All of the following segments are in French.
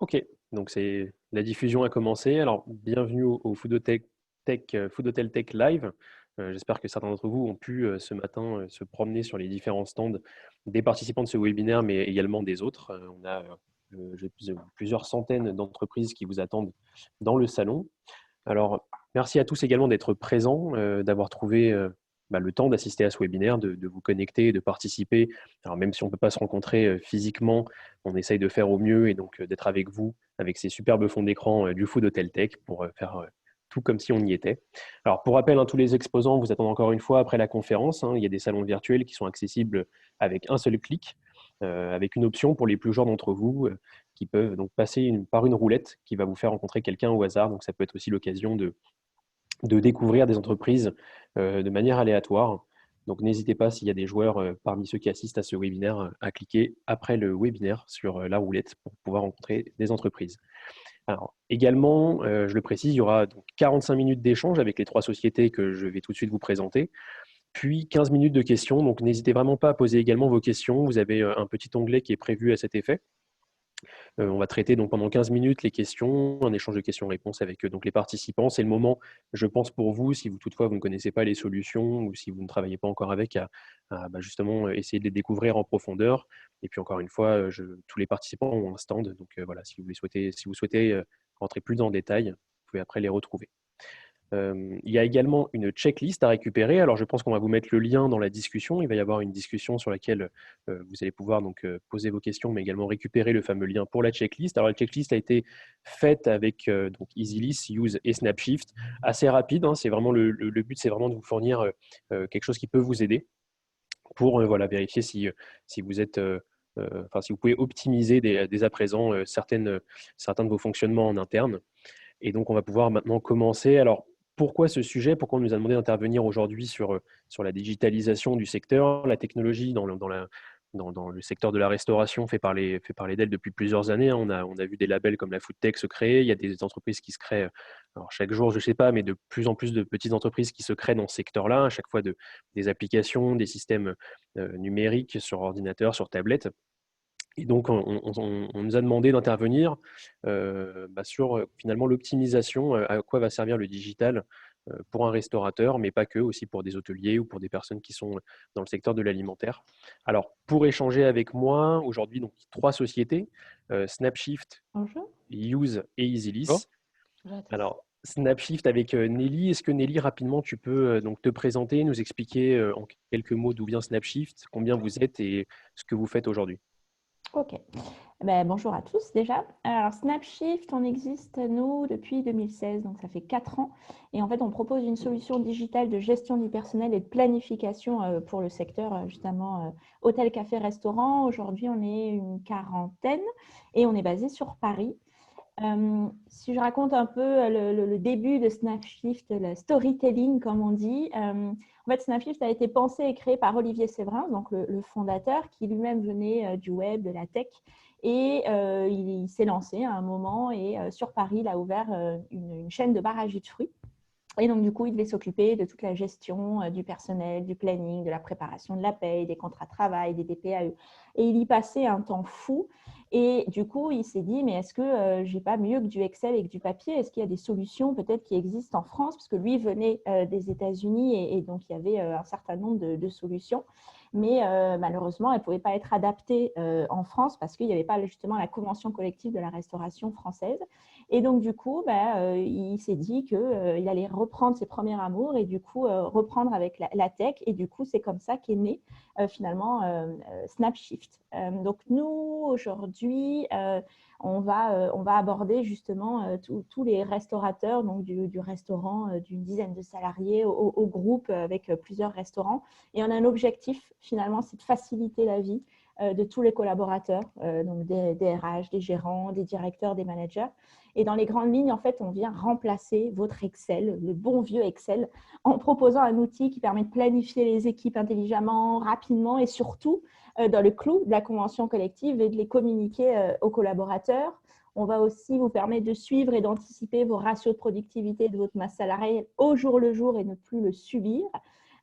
Ok, donc la diffusion a commencé. Alors, bienvenue au Food Hotel Tech Live. J'espère que certains d'entre vous ont pu ce matin se promener sur les différents stands des participants de ce webinaire, mais également des autres. On a plusieurs centaines d'entreprises qui vous attendent dans le salon. Alors, merci à tous également d'être présents, d'avoir trouvé le temps d'assister à ce webinaire, de vous connecter, de participer. Alors, même si on ne peut pas se rencontrer physiquement, on essaye de faire au mieux et donc d'être avec vous, avec ces superbes fonds d'écran du Food Hotel Tech pour faire tout comme si on y était. Alors, pour rappel, hein, tous les exposants vous attendent encore une fois après la conférence. Il y a des salons virtuels qui sont accessibles avec un seul clic, avec une option pour les plus jeunes d'entre vous qui peuvent donc passer par une roulette qui va vous faire rencontrer quelqu'un au hasard. Donc, ça peut être aussi l'occasion de découvrir des entreprises de manière aléatoire. Donc, n'hésitez pas, s'il y a des joueurs parmi ceux qui assistent à ce webinaire, à cliquer après le webinaire sur la roulette pour pouvoir rencontrer des entreprises. Alors, également, je le précise, il y aura donc 45 minutes d'échange avec les trois sociétés que je vais tout de suite vous présenter, puis 15 minutes de questions. Donc, n'hésitez vraiment pas à poser également vos questions. Vous avez un petit onglet qui est prévu à cet effet. On va traiter donc pendant 15 minutes les questions, un échange de questions-réponses avec donc les participants. C'est le moment, je pense, pour vous, si vous toutefois vous ne connaissez pas les solutions ou si vous ne travaillez pas encore avec, justement essayer de les découvrir en profondeur. Et puis encore une fois, tous les participants ont un stand. Donc voilà, si vous souhaitez rentrer plus dans le détail, vous pouvez après les retrouver. Il y a également une checklist à récupérer. Alors, je pense qu'on va vous mettre le lien dans la discussion. Il va y avoir une discussion sur laquelle vous allez pouvoir donc, poser vos questions, mais également récupérer le fameux lien pour la checklist. Alors, la checklist a été faite avec donc EasyList, Use et Snapshift. Assez rapide, hein. C'est vraiment le but, c'est vraiment de vous fournir quelque chose qui peut vous aider pour voilà, vérifier si vous êtes… si vous pouvez optimiser dès à présent certains de vos fonctionnements en interne. Et donc, on va pouvoir maintenant commencer. Alors, pourquoi ce sujet? Pourquoi on nous a demandé d'intervenir aujourd'hui sur la digitalisation du secteur? La technologie dans le secteur de la restauration fait parler d'elle depuis plusieurs années. On a vu des labels comme la Foodtech se créer. Il y a des entreprises qui se créent, alors chaque jour, je ne sais pas, mais de plus en plus de petites entreprises qui se créent dans ce secteur-là, à chaque fois des applications, des systèmes numériques sur ordinateur, sur tablette. Et donc, on nous a demandé d'intervenir sur finalement l'optimisation, à quoi va servir le digital pour un restaurateur, mais pas que, aussi pour des hôteliers ou pour des personnes qui sont dans le secteur de l'alimentaire. Alors, pour échanger avec moi, aujourd'hui, donc, trois sociétés, Snapshift, Bonjour. Use et Bon. EasyList. Bonjour à tous. Alors, Snapshift avec Nelly. Est-ce que Nelly, rapidement, tu peux donc te présenter, nous expliquer en quelques mots d'où vient Snapshift, combien vous êtes et ce que vous faites aujourd'hui? Ok. Bonjour à tous déjà. Alors Snapshift, on existe nous depuis 2016, donc ça fait 4 ans. Et en fait, on propose une solution digitale de gestion du personnel et de planification pour le secteur justement hôtel, café, restaurant. Aujourd'hui, on est une quarantaine et on est basé sur Paris. Si je raconte un peu le début de Snapshift, le storytelling comme on dit, en fait Snapshift a été pensé et créé par Olivier Séverin, donc le fondateur qui lui-même venait du web, de la tech, et il s'est lancé à un moment et sur Paris il a ouvert une chaîne de bar à jus de fruits. Et donc, du coup, il devait s'occuper de toute la gestion du personnel, du planning, de la préparation de la paye, des contrats de travail, des DPAE. Et il y passait un temps fou. Et du coup, il s'est dit, mais est-ce que je n'ai pas mieux que du Excel et que du papier? Est-ce qu'il y a des solutions peut-être qui existent en France? Parce que lui venait des États-Unis et donc il y avait un certain nombre de solutions. Mais malheureusement, elle ne pouvait pas être adaptée en France parce qu'il n'y avait pas justement la convention collective de la restauration française. Et donc, du coup, il s'est dit qu'il allait reprendre ses premiers amours et du coup, reprendre avec la tech. Et du coup, c'est comme ça qu'est né finalement Snapshift. Donc, nous, aujourd'hui, on va aborder justement tous les restaurateurs, donc du restaurant d'une dizaine de salariés au groupe avec plusieurs restaurants. Et on a un objectif, finalement, c'est de faciliter la vie de tous les collaborateurs, donc des RH, des gérants, des directeurs, des managers. Et dans les grandes lignes, en fait, on vient remplacer votre Excel, le bon vieux Excel, en proposant un outil qui permet de planifier les équipes intelligemment, rapidement et surtout dans le clou de la convention collective et de les communiquer aux collaborateurs. On va aussi vous permettre de suivre et d'anticiper vos ratios de productivité de votre masse salariale au jour le jour et ne plus le subir.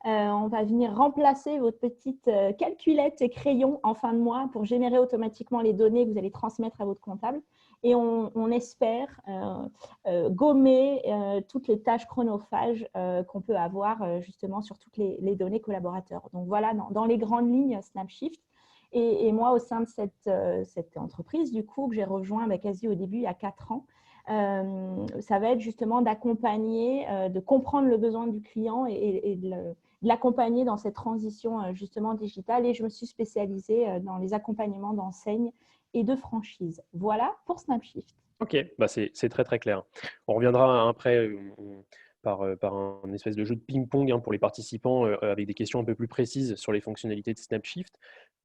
On va venir remplacer votre petite calculette et crayon en fin de mois pour générer automatiquement les données que vous allez transmettre à votre comptable. Et on espère gommer toutes les tâches chronophages qu'on peut avoir justement sur toutes les données collaborateurs. Donc voilà, dans les grandes lignes, Snapshift. Et moi, au sein de cette entreprise, du coup, que j'ai rejoint quasi au début, il y a 4 ans, ça va être justement d'accompagner, de comprendre le besoin du client et de l'accompagner dans cette transition justement digitale. Et je me suis spécialisée dans les accompagnements d'enseignes et de franchises. Voilà pour Snapshift. Ok, bah c'est très très clair. On reviendra après par un espèce de jeu de ping-pong pour les participants avec des questions un peu plus précises sur les fonctionnalités de Snapshift.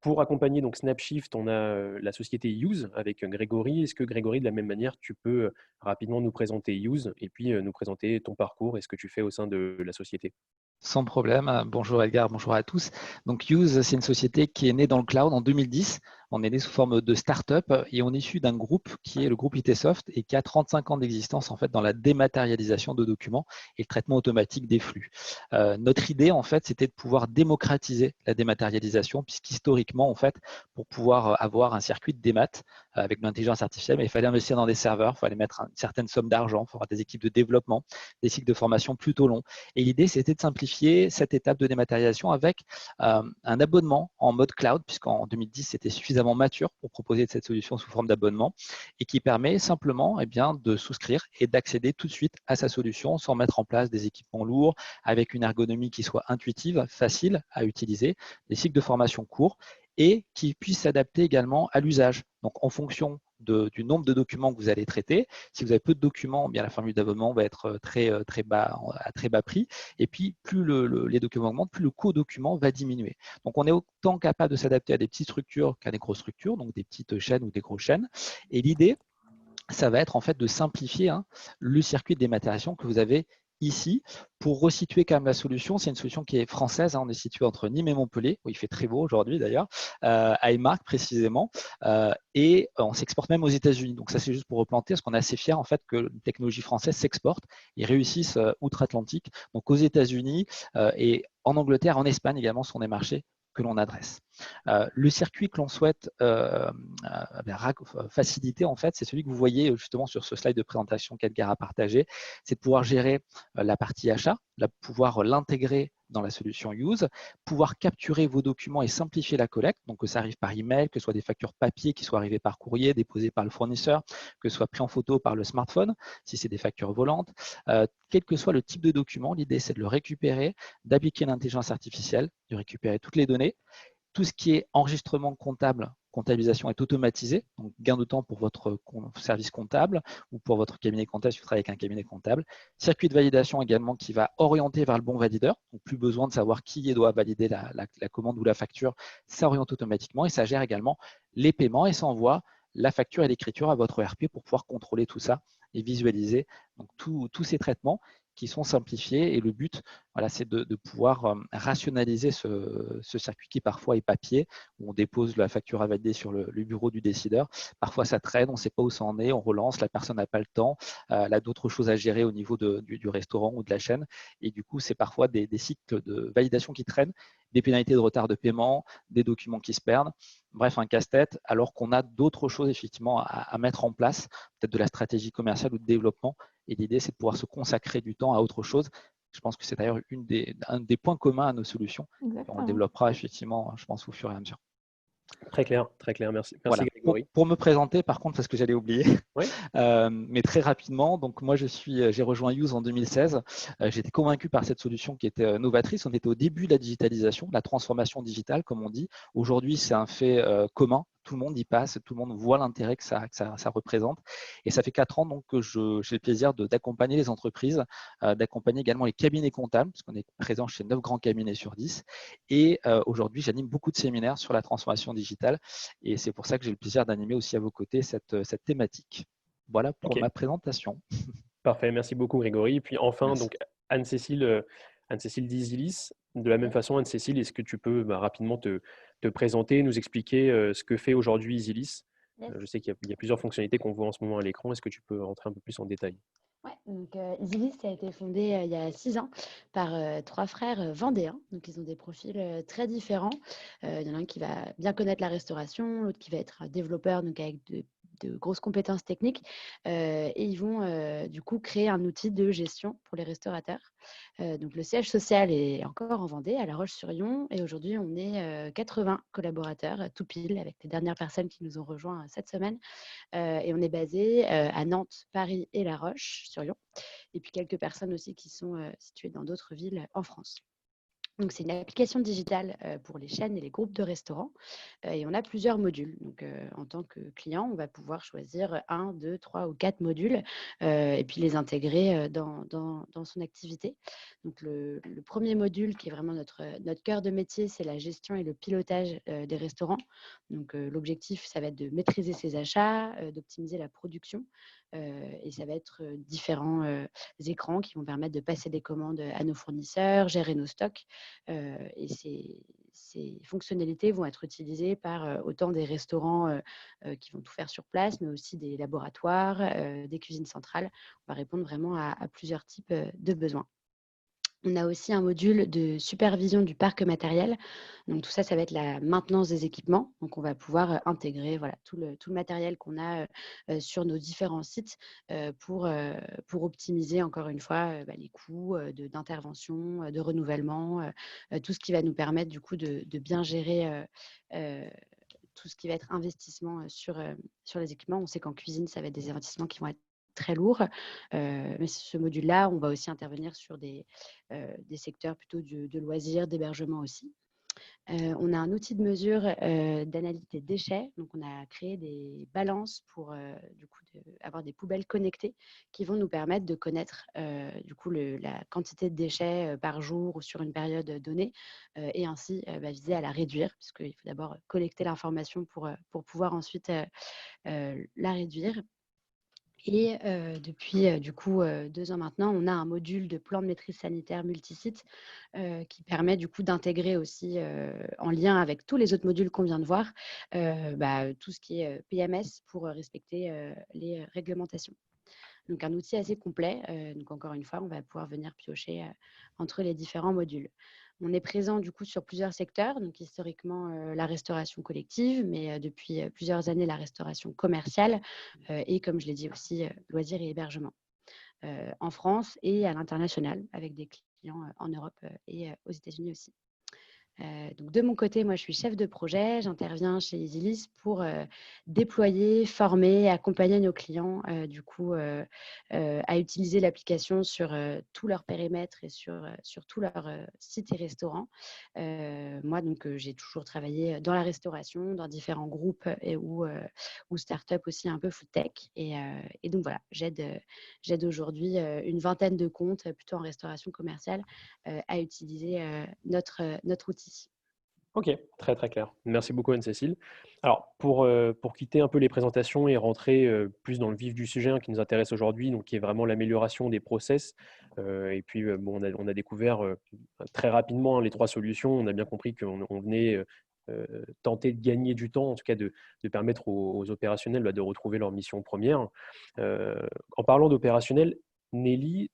Pour accompagner donc Snapshift, on a la société Use avec Grégory. Est-ce que Grégory, de la même manière, tu peux rapidement nous présenter Use et puis nous présenter ton parcours et ce que tu fais au sein de la société? Sans problème. Bonjour Edgar, bonjour à tous. Donc Use, c'est une société qui est née dans le cloud en 2010. On est né sous forme de start-up et on est issu d'un groupe qui est le groupe ITsoft et qui a 35 ans d'existence en fait dans la dématérialisation de documents et le traitement automatique des flux. Notre idée en fait, c'était de pouvoir démocratiser la dématérialisation puisqu'historiquement en fait, pour pouvoir avoir un circuit de démat avec l'intelligence artificielle, il fallait investir dans des serveurs, il fallait mettre une certaine somme d'argent, il faut avoir des équipes de développement, des cycles de formation plutôt longs. Et l'idée, c'était de simplifier cette étape de dématérialisation avec un abonnement en mode cloud, puisqu'en 2010, c'était suffisamment mature pour proposer cette solution sous forme d'abonnement et qui permet simplement de souscrire et d'accéder tout de suite à sa solution sans mettre en place des équipements lourds, avec une ergonomie qui soit intuitive, facile à utiliser, des cycles de formation courts et qui puisse s'adapter également à l'usage. Donc, en fonction du nombre de documents que vous allez traiter, si vous avez peu de documents, bien la formule d'abonnement va être à très bas prix. Et puis, plus les documents augmentent, plus le coût document va diminuer. Donc, on est autant capable de s'adapter à des petites structures qu'à des grosses structures, donc des petites chaînes ou des grosses chaînes. Et l'idée, ça va être en fait de simplifier le circuit de dématérialisation que vous avez ici. Pour resituer quand même la solution, c'est une solution qui est française. On est situé entre Nîmes et Montpellier, où il fait très beau aujourd'hui d'ailleurs, à Eymark précisément, et on s'exporte même aux États-Unis. Donc ça, c'est juste pour replanter, parce qu'on est assez fiers en fait que une technologie française s'exporte et réussisse outre-Atlantique, donc aux États-Unis et en Angleterre, en Espagne également, sont des marchés que l'on adresse. Le circuit que l'on souhaite faciliter, en fait, c'est celui que vous voyez justement sur ce slide de présentation qu'Edgar a partagé, c'est de pouvoir gérer la partie achat, pouvoir l'intégrer dans la solution Use, pouvoir capturer vos documents et simplifier la collecte, donc que ça arrive par email, que ce soit des factures papier qui soient arrivées par courrier, déposées par le fournisseur, que ce soit pris en photo par le smartphone, si c'est des factures volantes. Quel que soit le type de document, l'idée c'est de le récupérer, d'appliquer l'intelligence artificielle, de récupérer toutes les données. Tout ce qui est enregistrement comptable, comptabilisation est automatisé, donc gain de temps pour votre service comptable ou pour votre cabinet comptable si vous travaillez avec un cabinet comptable. Circuit de validation également qui va orienter vers le bon valideur, donc plus besoin de savoir qui doit valider la commande ou la facture, ça oriente automatiquement et ça gère également les paiements et ça envoie la facture et l'écriture à votre ERP pour pouvoir contrôler tout ça et visualiser donc, tous ces traitements qui sont simplifiés. Et le but, voilà, c'est de pouvoir rationaliser ce circuit qui parfois est papier, où on dépose la facture à valider sur le bureau du décideur. Parfois, ça traîne, on ne sait pas où ça en est, on relance, la personne n'a pas le temps, elle a d'autres choses à gérer au niveau du restaurant ou de la chaîne. Et du coup, c'est parfois des cycles de validation qui traînent, des pénalités de retard de paiement, des documents qui se perdent. Bref, un casse-tête, alors qu'on a d'autres choses effectivement à mettre en place, peut-être de la stratégie commerciale ou de développement. Et l'idée, c'est de pouvoir se consacrer du temps à autre chose. Je pense que c'est d'ailleurs un des points communs à nos solutions. Exactement. On le développera effectivement, je pense, au fur et à mesure. Très clair, très clair. Merci, Voilà. Grégory. Pour me présenter, par contre, parce que j'allais oublier, Oui. mais très rapidement, donc moi j'ai rejoint Use en 2016. J'étais convaincu par cette solution qui était novatrice. On était au début de la digitalisation, de la transformation digitale, comme on dit. Aujourd'hui, c'est un fait commun. Tout le monde y passe, tout le monde voit l'intérêt que ça représente. Et ça fait 4 ans donc, que j'ai le plaisir d'accompagner les entreprises, d'accompagner également les cabinets comptables, parce qu'on est présent chez 9 grands cabinets sur 10. Et aujourd'hui, j'anime beaucoup de séminaires sur la transformation digitale. Et c'est pour ça que j'ai le plaisir d'animer aussi à vos côtés cette thématique. Voilà pour ma présentation. Parfait, merci beaucoup Grégory. Et puis enfin, Merci. donc Anne-Cécile Dizilis, de la même façon, Anne-Cécile, est-ce que tu peux rapidement te présenter, nous expliquer ce que fait aujourd'hui Isilis? Je sais qu'il y a plusieurs fonctionnalités qu'on voit en ce moment à l'écran. Est-ce que tu peux rentrer un peu plus en détail? Ouais, donc EasyList a été fondé il y a 6 ans par 3 frères vendéens. Donc, ils ont des profils très différents. Il y en a un qui va bien connaître la restauration, l'autre qui va être un développeur, donc avec de grosses compétences techniques. Et ils vont du coup créer un outil de gestion pour les restaurateurs. Donc, le siège social est encore en Vendée, à La Roche-sur-Yon. Et aujourd'hui, on est 80 collaborateurs, tout pile, avec les dernières personnes qui nous ont rejoints cette semaine. Et on est basé à Nantes, Paris et La Roche-sur-Yon. Et puis quelques personnes aussi qui sont situées dans d'autres villes en France. Donc, c'est une application digitale pour les chaînes et les groupes de restaurants. Et on a plusieurs modules. Donc, en tant que client, on va pouvoir choisir 1, 2, 3 ou 4 modules et puis les intégrer dans son activité. Donc, le premier module qui est vraiment notre cœur de métier, c'est la gestion et le pilotage des restaurants. Donc, l'objectif, ça va être de maîtriser ses achats, d'optimiser la production. Et ça va être différents écrans qui vont permettre de passer des commandes à nos fournisseurs, gérer nos stocks. Et ces fonctionnalités vont être utilisées par autant des restaurants qui vont tout faire sur place, mais aussi des laboratoires, des cuisines centrales. On va répondre vraiment à plusieurs types de besoins. On a aussi un module de supervision du parc matériel. Donc, tout ça, ça va être la maintenance des équipements. Donc, on va pouvoir intégrer tout le matériel qu'on a sur nos différents sites pour optimiser, encore une fois, les coûts d'intervention, de renouvellement, tout ce qui va nous permettre, du coup, de bien gérer tout ce qui va être investissement sur les équipements. On sait qu'en cuisine, ça va être des investissements qui vont être très lourds. Mais ce module-là, on va aussi intervenir sur des secteurs plutôt de loisirs, d'hébergement aussi. On a un outil de mesure d'analyse des déchets. Donc, on a créé des balances pour du coup avoir des poubelles connectées qui vont nous permettre de connaître du coup la quantité de déchets par jour ou sur une période donnée et ainsi viser à la réduire, puisqu'il faut d'abord collecter l'information pour pouvoir ensuite la réduire. Et depuis du coup 2 ans maintenant, on a un module de plan de maîtrise sanitaire multisite qui permet du coup d'intégrer aussi en lien avec tous les autres modules qu'on vient de voir, tout ce qui est PMS pour respecter les réglementations. Donc un outil assez complet. Donc encore une fois, on va pouvoir venir piocher entre les différents modules. On est présent du coup sur plusieurs secteurs, donc historiquement la restauration collective, mais depuis plusieurs années la restauration commerciale et comme je l'ai dit aussi loisirs et hébergement en France et à l'international avec des clients en Europe et aux États-Unis aussi. Donc de mon côté, moi je suis chef de projet, j'interviens chez EasyList pour déployer, former, accompagner nos clients du coup à utiliser l'application sur tout leur périmètre et sur tout leur site et restaurant. Moi donc j'ai toujours travaillé dans la restauration, dans différents groupes ou start-up aussi un peu food tech et donc voilà, j'aide aujourd'hui une vingtaine de comptes plutôt en restauration commerciale à utiliser notre outil. Ok, très très clair. Merci beaucoup Anne-Cécile. Alors pour quitter un peu les présentations et rentrer plus dans le vif du sujet qui nous intéresse aujourd'hui, donc qui est vraiment l'amélioration des process. Et puis bon, on a découvert très rapidement les 3 solutions. On a bien compris qu'on venait tenter de gagner du temps, en tout cas de permettre aux opérationnels de retrouver leur mission première. En parlant d'opérationnel, Nelly,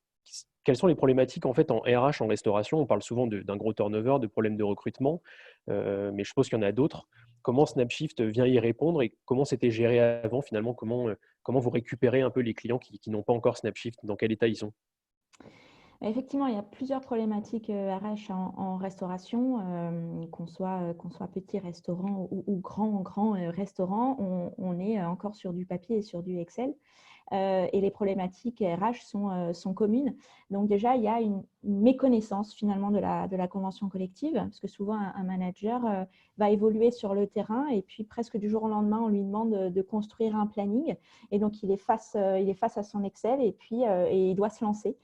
quelles sont les problématiques en fait en RH, en restauration? On parle souvent d'un gros turnover, de problèmes de recrutement, mais je suppose qu'il y en a d'autres. Comment Snapshift vient y répondre et comment c'était géré avant finalement? Comment vous récupérez un peu les clients qui n'ont pas encore Snapshift? Dans quel état ils sont? Effectivement, il y a plusieurs problématiques RH en restauration, qu'on soit petit restaurant ou grand restaurant, on est encore sur du papier et sur du Excel. Et les problématiques RH sont communes. Donc déjà, il y a une méconnaissance finalement de la convention collective, parce que souvent un manager va évoluer sur le terrain et puis presque du jour au lendemain, on lui demande de construire un planning. Et donc, il est face à son Excel et puis et il doit se lancer.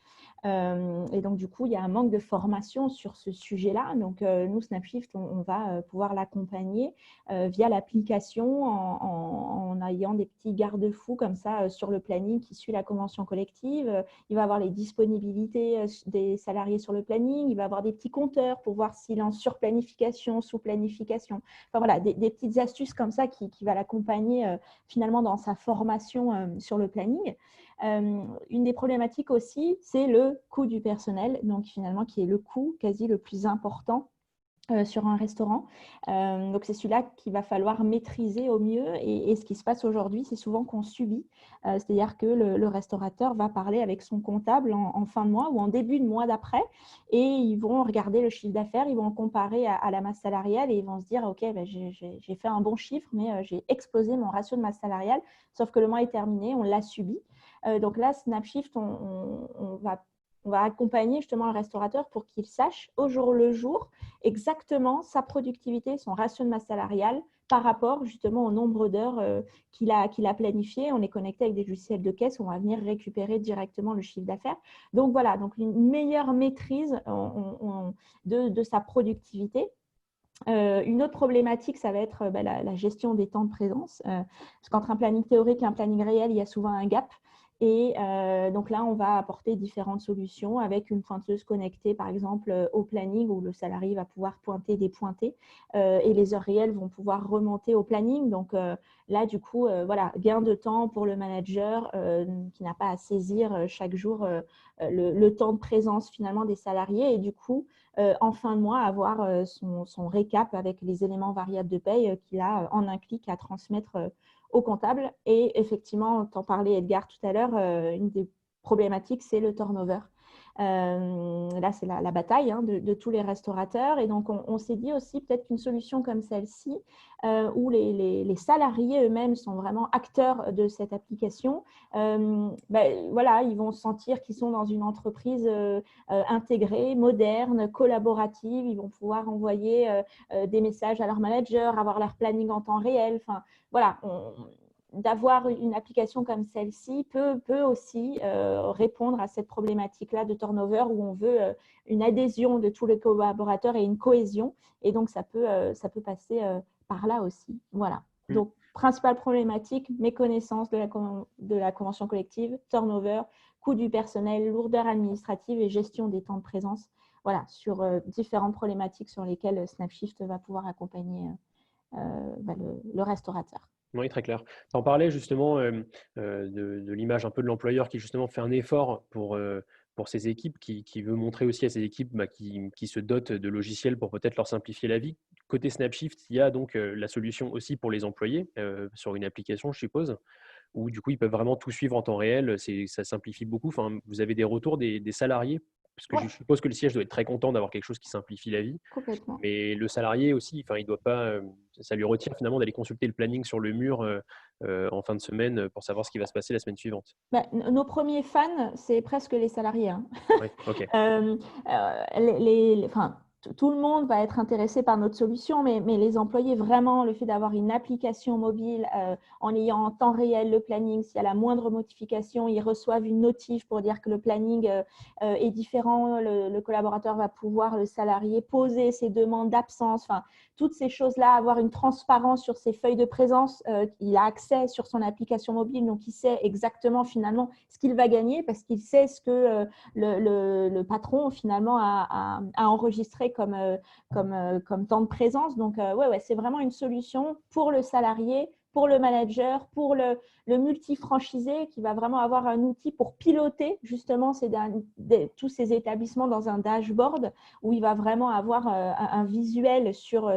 Et donc, du coup, il y a un manque de formation sur ce sujet-là. Donc, nous, Snapshift, on va pouvoir l'accompagner via l'application en ayant des petits garde-fous comme ça sur le planning qui suit la convention collective. Il va avoir les disponibilités des salariés sur le planning. Il va avoir des petits compteurs pour voir s'il est en surplanification, sous-planification. Enfin, voilà, des petites astuces comme ça qui va l'accompagner finalement dans sa formation sur le planning. Une des problématiques aussi, c'est le coût du personnel, donc finalement qui est le coût quasi le plus important sur un restaurant. Donc, c'est celui-là qu'il va falloir maîtriser au mieux. Et ce qui se passe aujourd'hui, c'est souvent qu'on subit. C'est-à-dire que le restaurateur va parler avec son comptable en fin de mois ou en début de mois d'après et ils vont regarder le chiffre d'affaires, ils vont le comparer à la masse salariale et ils vont se dire « Ok, ben, j'ai fait un bon chiffre, mais j'ai explosé mon ratio de masse salariale, sauf que le mois est terminé, on l'a subi. » Donc là, Snapshift, on va accompagner justement le restaurateur pour qu'il sache au jour le jour exactement sa productivité, son ratio de masse salariale par rapport justement au nombre d'heures qu'il a planifié. On est connecté avec des logiciels de caisse, on va venir récupérer directement le chiffre d'affaires. Donc voilà, donc une meilleure maîtrise de sa productivité. Une autre problématique, ça va être la gestion des temps de présence. Parce qu'entre un planning théorique et un planning réel, il y a souvent un gap. Et donc là, on va apporter différentes solutions avec une pointeuse connectée, par exemple, au planning où le salarié va pouvoir pointer, dépointer et les heures réelles vont pouvoir remonter au planning. Donc là, du coup, voilà, gain de temps pour le manager qui n'a pas à saisir chaque jour le temps de présence finalement des salariés et du coup, en fin de mois, avoir son récap avec les éléments variables de paye qu'il a en un clic à transmettre au comptable. Et effectivement, t'en parlais Edgar tout à l'heure, une des problématiques, c'est le turnover. Là, c'est la bataille de tous les restaurateurs. Et donc, on s'est dit aussi peut-être qu'une solution comme celle-ci, où les salariés eux-mêmes sont vraiment acteurs de cette application, voilà, ils vont sentir qu'ils sont dans une entreprise intégrée, moderne, collaborative. Ils vont pouvoir envoyer des messages à leur manager, avoir leur planning en temps réel. Enfin, voilà, d'avoir une application comme celle-ci peut aussi répondre à cette problématique-là de turnover où on veut une adhésion de tous les collaborateurs et une cohésion. Et donc, ça peut passer par là aussi. Voilà. Donc, principale problématique, méconnaissance de la convention collective, turnover, coût du personnel, lourdeur administrative et gestion des temps de présence. Voilà, sur différentes problématiques sur lesquelles Snapshift va pouvoir accompagner le restaurateur. Oui, très clair. Tu en parlais justement de l'image un peu de l'employeur qui justement fait un effort pour ses équipes, qui veut montrer aussi à ses équipes qui se dotent de logiciels pour peut-être leur simplifier la vie. Côté Snapshift, il y a donc la solution aussi pour les employés sur une application, je suppose, où du coup, ils peuvent vraiment tout suivre en temps réel. Ça simplifie beaucoup. Enfin, vous avez des retours des salariés? Parce que Ouais. je suppose que le siège doit être très content d'avoir quelque chose qui simplifie la vie. Complètement. Mais le salarié aussi, enfin, il doit pas, ça lui retire finalement d'aller consulter le planning sur le mur en fin de semaine pour savoir ce qui va se passer la semaine suivante. Nos premiers fans, c'est presque les salariés. Hein. Oui, ok. Enfin, tout le monde va être intéressé par notre solution, mais les employés, vraiment, le fait d'avoir une application mobile en ayant en temps réel le planning, s'il y a la moindre modification, ils reçoivent une notif pour dire que le planning est différent, le collaborateur va pouvoir, le salarié, poser ses demandes d'absence, enfin, toutes ces choses-là, avoir une transparence sur ses feuilles de présence, il a accès sur son application mobile, donc il sait exactement finalement ce qu'il va gagner parce qu'il sait ce que le patron finalement a enregistré comme temps de présence. Donc, ouais, c'est vraiment une solution pour le salarié, pour le manager, pour le multi-franchisé qui va vraiment avoir un outil pour piloter justement tous ces établissements dans un dashboard où il va vraiment avoir un visuel sur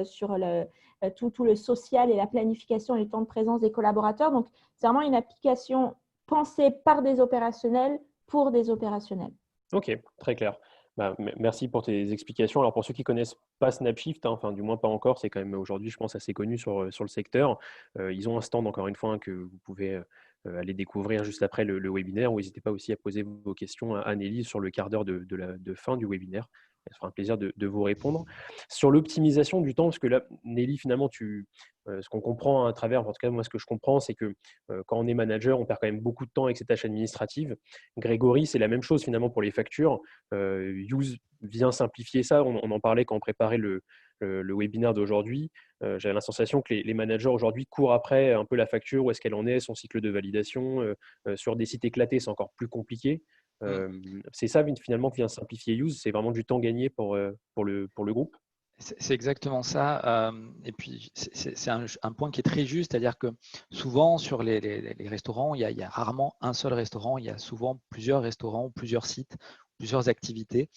tout le social et la planification et le temps de présence des collaborateurs. Donc, c'est vraiment une application pensée par des opérationnels pour des opérationnels. Ok, très clair. Bah, merci pour tes explications. Alors pour ceux qui ne connaissent pas Snapshift, enfin du moins pas encore, c'est quand même aujourd'hui, je pense, assez connu sur le secteur. Ils ont un stand, encore une fois, que vous pouvez aller découvrir juste après le webinaire, ou n'hésitez pas aussi à poser vos questions à Annelise sur le quart d'heure de fin du webinaire. Elle se fera un plaisir de vous répondre. Sur l'optimisation du temps, parce que là, Nelly, finalement, ce qu'on comprend à travers, en tout cas moi ce que je comprends, c'est que quand on est manager, on perd quand même beaucoup de temps avec ces tâches administratives. Grégory, c'est la même chose finalement pour les factures. Use vient simplifier ça. On en parlait quand on préparait le webinaire d'aujourd'hui. J'avais la sensation que les managers aujourd'hui courent après un peu la facture, où est-ce qu'elle en est, son cycle de validation. Sur des sites éclatés, c'est encore plus compliqué. C'est ça finalement qui vient simplifier Use. C'est vraiment du temps gagné pour le groupe. C'est exactement ça. Et puis, c'est un point qui est très juste, c'est-à-dire que souvent, sur les restaurants, il y a rarement un seul restaurant, il y a souvent plusieurs restaurants, plusieurs sites, plusieurs activités.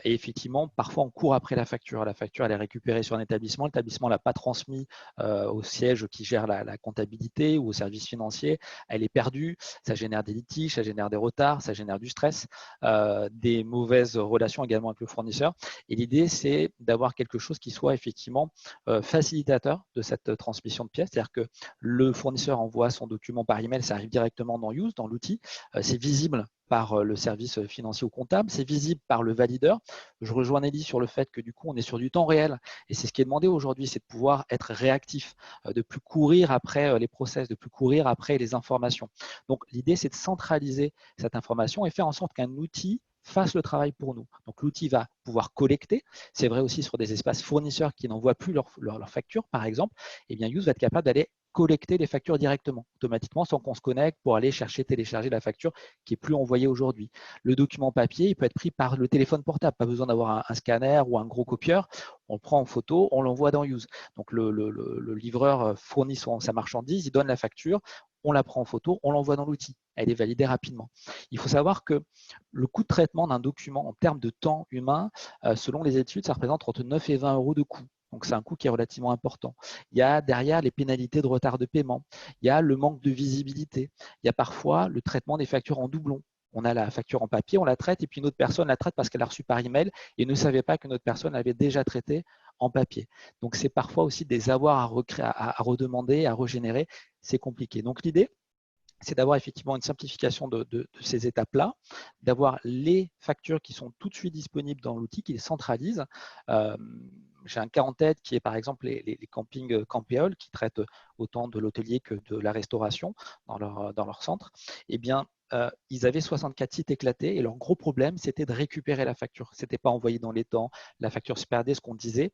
Et effectivement, parfois, on court après la facture. La facture, elle est récupérée sur un établissement. L'établissement ne l'a pas transmis au siège qui gère la comptabilité ou au service financier. Elle est perdue. Ça génère des litiges, ça génère des retards, ça génère du stress, des mauvaises relations également avec le fournisseur. Et l'idée, c'est d'avoir quelque chose qui soit effectivement facilitateur de cette transmission de pièces. C'est-à-dire que le fournisseur envoie son document par email, ça arrive directement dans Use, dans l'outil. C'est visible par le service financier ou comptable, c'est visible par le valideur. Je rejoins Nelly sur le fait que du coup, on est sur du temps réel. Et c'est ce qui est demandé aujourd'hui, c'est de pouvoir être réactif, de plus courir après les process, de plus courir après les informations. Donc, l'idée, c'est de centraliser cette information et faire en sorte qu'un outil fasse le travail pour nous. Donc, l'outil va pouvoir collecter. C'est vrai aussi sur des espaces fournisseurs qui n'envoient plus leurs factures, par exemple. Eh bien, Use va être capable d'aller collecter les factures directement, automatiquement, sans qu'on se connecte pour aller chercher, télécharger la facture qui n'est plus envoyée aujourd'hui. Le document papier, il peut être pris par le téléphone portable. Pas besoin d'avoir un scanner ou un gros copieur. On le prend en photo, on l'envoie dans Use. Donc, le livreur fournit sa marchandise, il donne la facture, on la prend en photo, on l'envoie dans l'outil. Elle est validée rapidement. Il faut savoir que le coût de traitement d'un document en termes de temps humain, selon les études, ça représente entre 9 et 20 euros de coût. Donc, c'est un coût qui est relativement important. Il y a derrière les pénalités de retard de paiement. Il y a le manque de visibilité. Il y a parfois le traitement des factures en doublon. On a la facture en papier, on la traite et puis une autre personne la traite parce qu'elle a reçu par email et ne savait pas qu'une autre personne l'avait déjà traité en papier. Donc, c'est parfois aussi des avoirs à redemander, à régénérer. C'est compliqué. Donc, l'idée, c'est d'avoir effectivement une simplification de ces étapes-là, d'avoir les factures qui sont tout de suite disponibles dans l'outil, qui les centralisent. J'ai un cas en tête qui est par exemple les campings Campéole qui traitent autant de l'hôtelier que de la restauration dans leur centre. Eh bien, ils avaient 64 sites éclatés et leur gros problème, c'était de récupérer la facture. Ce n'était pas envoyé dans les temps, la facture se perdait, ce qu'on disait,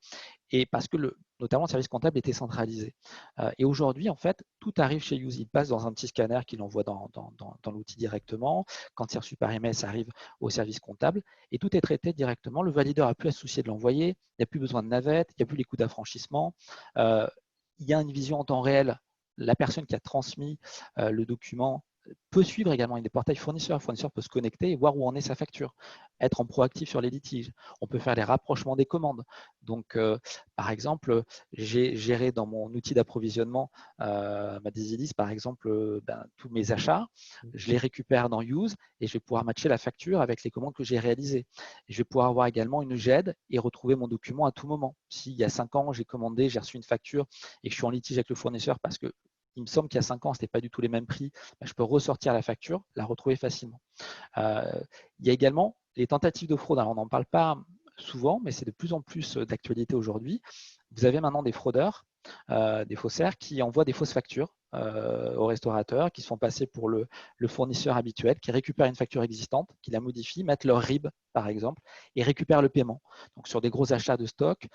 et parce que notamment le service comptable était centralisé. Et aujourd'hui, en fait, tout arrive chez Use. Il passe dans un petit scanner qu'il envoie dans l'outil directement. Quand c'est reçu par email, ça arrive au service comptable et tout est traité directement. Le valideur n'a plus à se soucier de l'envoyer, il n'y a plus besoin de navette, il n'y a plus les coûts d'affranchissement. Il y a une vision en temps réel. La personne qui a transmis le document peut suivre également des portails fournisseurs. Le fournisseur peut se connecter et voir où en est sa facture, être en proactif sur les litiges. On peut faire les rapprochements des commandes. Donc, par exemple, j'ai géré dans mon outil d'approvisionnement ma Desilis, par exemple, tous mes achats. Je les récupère dans Use et je vais pouvoir matcher la facture avec les commandes que j'ai réalisées. Je vais pouvoir avoir également une GED et retrouver mon document à tout moment. S'il y a 5 ans, j'ai commandé, j'ai reçu une facture et que je suis en litige avec le fournisseur parce que il me semble qu'il y a 5 ans, ce n'était pas du tout les mêmes prix, je peux ressortir la facture, la retrouver facilement. Il y a également les tentatives de fraude. Alors, on n'en parle pas souvent, mais c'est de plus en plus d'actualité aujourd'hui. Vous avez maintenant des fraudeurs, des faussaires qui envoient des fausses factures aux restaurateurs, qui se font passer pour le fournisseur habituel, qui récupèrent une facture existante, qui la modifient, mettent leur RIB par exemple, et récupèrent le paiement. Donc sur des gros achats de stock,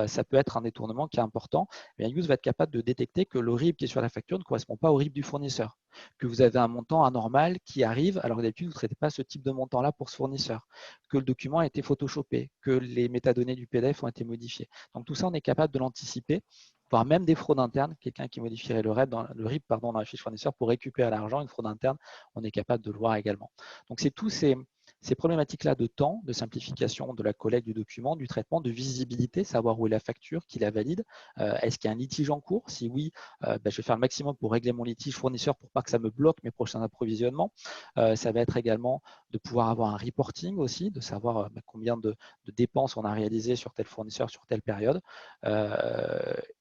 ça peut être un détournement qui est important. Mais Use va être capable de détecter que le RIB qui est sur la facture ne correspond pas au RIB du fournisseur, que vous avez un montant anormal qui arrive, alors que d'habitude, vous ne traitez pas ce type de montant-là pour ce fournisseur, que le document a été photoshopé, que les métadonnées du PDF ont été modifiées. Donc tout ça, on est capable de l'anticiper, voire même des fraudes internes, quelqu'un qui modifierait le RIB dans la fiche fournisseur pour récupérer l'argent, une fraude interne, on est capable de le voir également. Donc c'est tous ces problématiques-là de temps, de simplification de la collecte du document, du traitement, de visibilité, savoir où est la facture, qui la valide, est-ce qu'il y a un litige en cours? Si oui, je vais faire le maximum pour régler mon litige fournisseur pour pas que ça me bloque mes prochains approvisionnements. Ça va être également de pouvoir avoir un reporting aussi, de savoir combien de dépenses on a réalisées sur tel fournisseur sur telle période.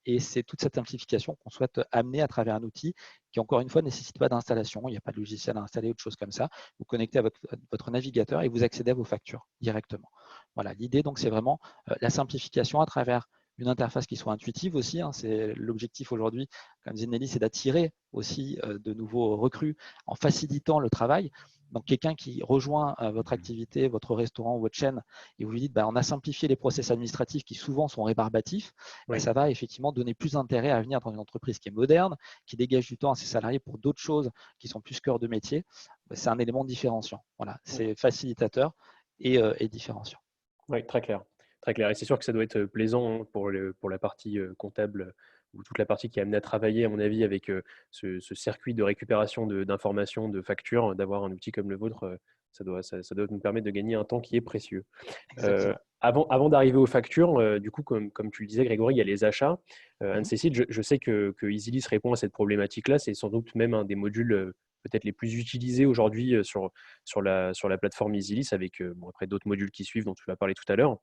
Et c'est toute cette simplification qu'on souhaite amener à travers un outil qui, encore une fois, ne nécessite pas d'installation. Il n'y a pas de logiciel à installer ou de choses comme ça. Vous connectez à votre navigateur et vous accédez à vos factures directement. Voilà, l'idée, donc, c'est vraiment la simplification à travers une interface qui soit intuitive aussi. C'est l'objectif aujourd'hui, comme disait Nelly, c'est d'attirer aussi de nouveaux recrues en facilitant le travail. Donc, quelqu'un qui rejoint votre activité, votre restaurant, votre chaîne, et vous lui dites, on a simplifié les process administratifs qui souvent sont rébarbatifs, oui. Ça va effectivement donner plus d'intérêt à venir dans une entreprise qui est moderne, qui dégage du temps à ses salariés pour d'autres choses qui sont plus cœur de métier. C'est un élément différenciant. Voilà, c'est facilitateur et différenciant. Oui, très clair. Très clair. Et c'est sûr que ça doit être plaisant hein, pour la partie comptable ou toute la partie qui est amenée à travailler, à mon avis, avec ce circuit de récupération d'informations, de factures, d'avoir un outil comme le vôtre, ça doit nous permettre de gagner un temps qui est précieux. Exactement. Avant d'arriver aux factures, du coup, comme tu le disais, Grégory, il y a les achats. Anne-Cécile, je sais que EasyList répond à cette problématique-là. C'est sans doute même un des modules peut-être les plus utilisés aujourd'hui sur la plateforme EasyList, avec bon, après d'autres modules qui suivent dont tu vas parler tout à l'heure.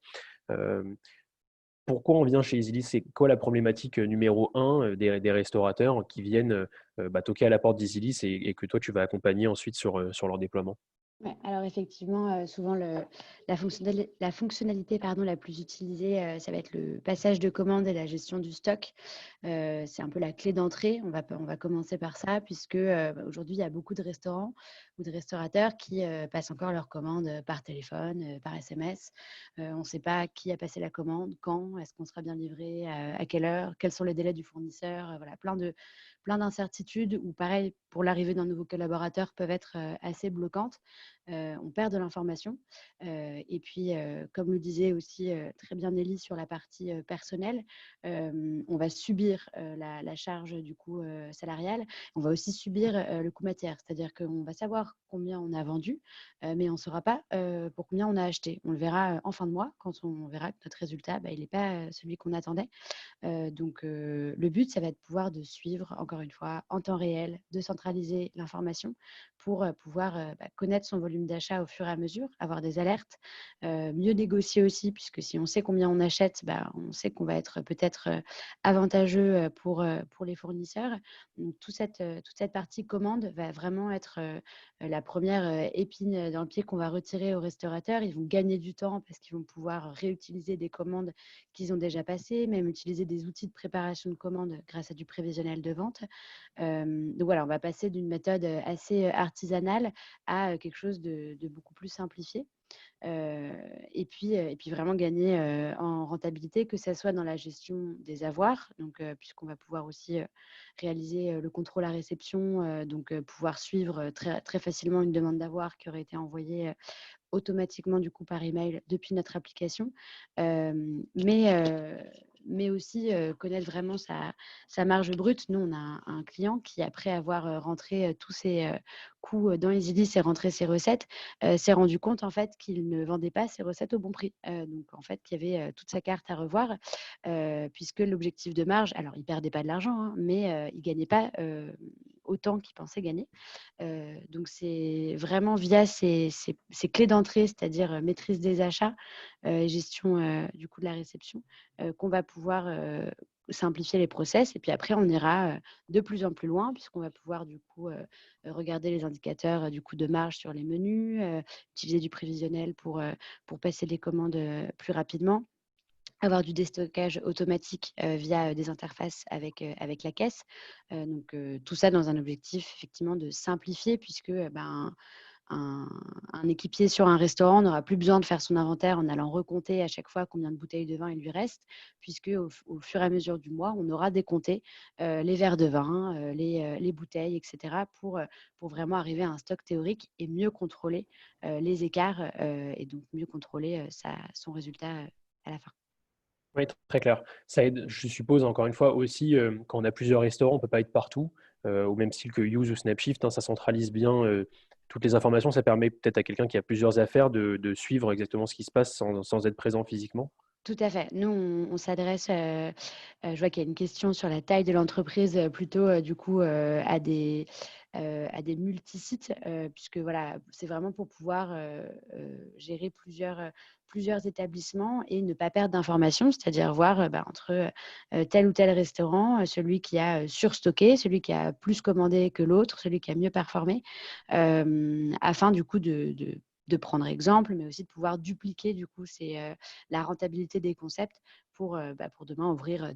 Euh, Pourquoi on vient chez EasyList? C'est quoi la problématique numéro un des restaurateurs qui viennent toquer à la porte d'EasyList et que toi, tu vas accompagner ensuite sur leur déploiement? Ouais, alors effectivement, souvent la fonctionnalité pardon, la plus utilisée, ça va être le passage de commande et la gestion du stock. C'est un peu la clé d'entrée. On va commencer par ça puisque, aujourd'hui, il y a beaucoup de restaurants ou de restaurateurs qui, passent encore leurs commandes, par téléphone, par SMS. On ne sait pas qui a passé la commande, quand, est-ce qu'on sera bien livré, à quelle heure, quels sont les délais du fournisseur, voilà, plein d'incertitudes ou pareil, pour l'arrivée d'un nouveau collaborateur peuvent être, assez bloquantes. On perd de l'information. Et puis, comme le disait aussi très bien Nelly sur la partie personnelle, on va subir la charge du coup salariale. On va aussi subir le coût matière, c'est-à-dire qu'on va savoir combien on a vendu, mais on ne saura pas pour combien on a acheté. On le verra en fin de mois quand on verra que notre résultat, il n'est pas celui qu'on attendait. Donc, le but, ça va être de pouvoir de suivre, encore une fois, en temps réel, de centraliser l'information pour pouvoir connaître son volume d'achat au fur et à mesure, avoir des alertes, mieux négocier aussi, puisque si on sait combien on achète, on sait qu'on va être peut-être avantageux pour les fournisseurs. Donc, toute cette partie commande va vraiment être la première épine dans le pied qu'on va retirer aux restaurateurs. Ils vont gagner du temps parce qu'ils vont pouvoir réutiliser des commandes qu'ils ont déjà passées, même utiliser des outils de préparation de commandes grâce à du prévisionnel de vente. Donc voilà, on va passer d'une méthode assez artisanale à quelque chose de beaucoup plus simplifié. Et puis vraiment gagner en rentabilité, que ce soit dans la gestion des avoirs, donc, puisqu'on va pouvoir aussi réaliser le contrôle à réception, donc pouvoir suivre très, très facilement une demande d'avoir qui aurait été envoyée automatiquement du coup par email depuis notre application, mais aussi connaître vraiment sa marge brute. Nous, on a un client qui, après avoir rentré tous ses coûts dans EasyList et rentré ses recettes, s'est rendu compte en fait qu'il ne vendait pas ses recettes au bon prix. Donc en fait, il y avait toute sa carte à revoir, puisque l'objectif de marge, alors il perdait pas de l'argent, hein, mais il gagnait pas autant qu'il pensait gagner. Donc, c'est vraiment via ces clés d'entrée, c'est-à-dire maîtrise des achats et gestion du coût de la réception, qu'on va pouvoir simplifier les process. Et puis après, on ira de plus en plus loin puisqu'on va pouvoir du coup regarder les indicateurs du coût de marge sur les menus, utiliser du prévisionnel pour passer les commandes plus rapidement, avoir du déstockage automatique via des interfaces avec la caisse. Donc, tout ça dans un objectif effectivement de simplifier puisque un équipier sur un restaurant n'aura plus besoin de faire son inventaire en allant recompter à chaque fois combien de bouteilles de vin il lui reste, puisque au fur et à mesure du mois, on aura décompté les verres de vin, les bouteilles, etc. pour vraiment arriver à un stock théorique et mieux contrôler les écarts et donc mieux contrôler son résultat à la fin. Oui, très clair. Ça aide, je suppose, encore une fois, aussi, quand on a plusieurs restaurants, on ne peut pas être partout, au même style que Use ou Snapshift, hein, ça centralise bien toutes les informations. Ça permet peut-être à quelqu'un qui a plusieurs affaires de suivre exactement ce qui se passe sans être présent physiquement. Tout à fait. Nous, on s'adresse, je vois qu'il y a une question sur la taille de l'entreprise, plutôt du coup à des multisites, puisque voilà, c'est vraiment pour pouvoir gérer plusieurs établissements et ne pas perdre d'informations, c'est-à-dire voir entre tel ou tel restaurant, celui qui a surstocké, celui qui a plus commandé que l'autre, celui qui a mieux performé, afin du coup de prendre exemple, mais aussi de pouvoir dupliquer du coup la rentabilité des concepts pour demain ouvrir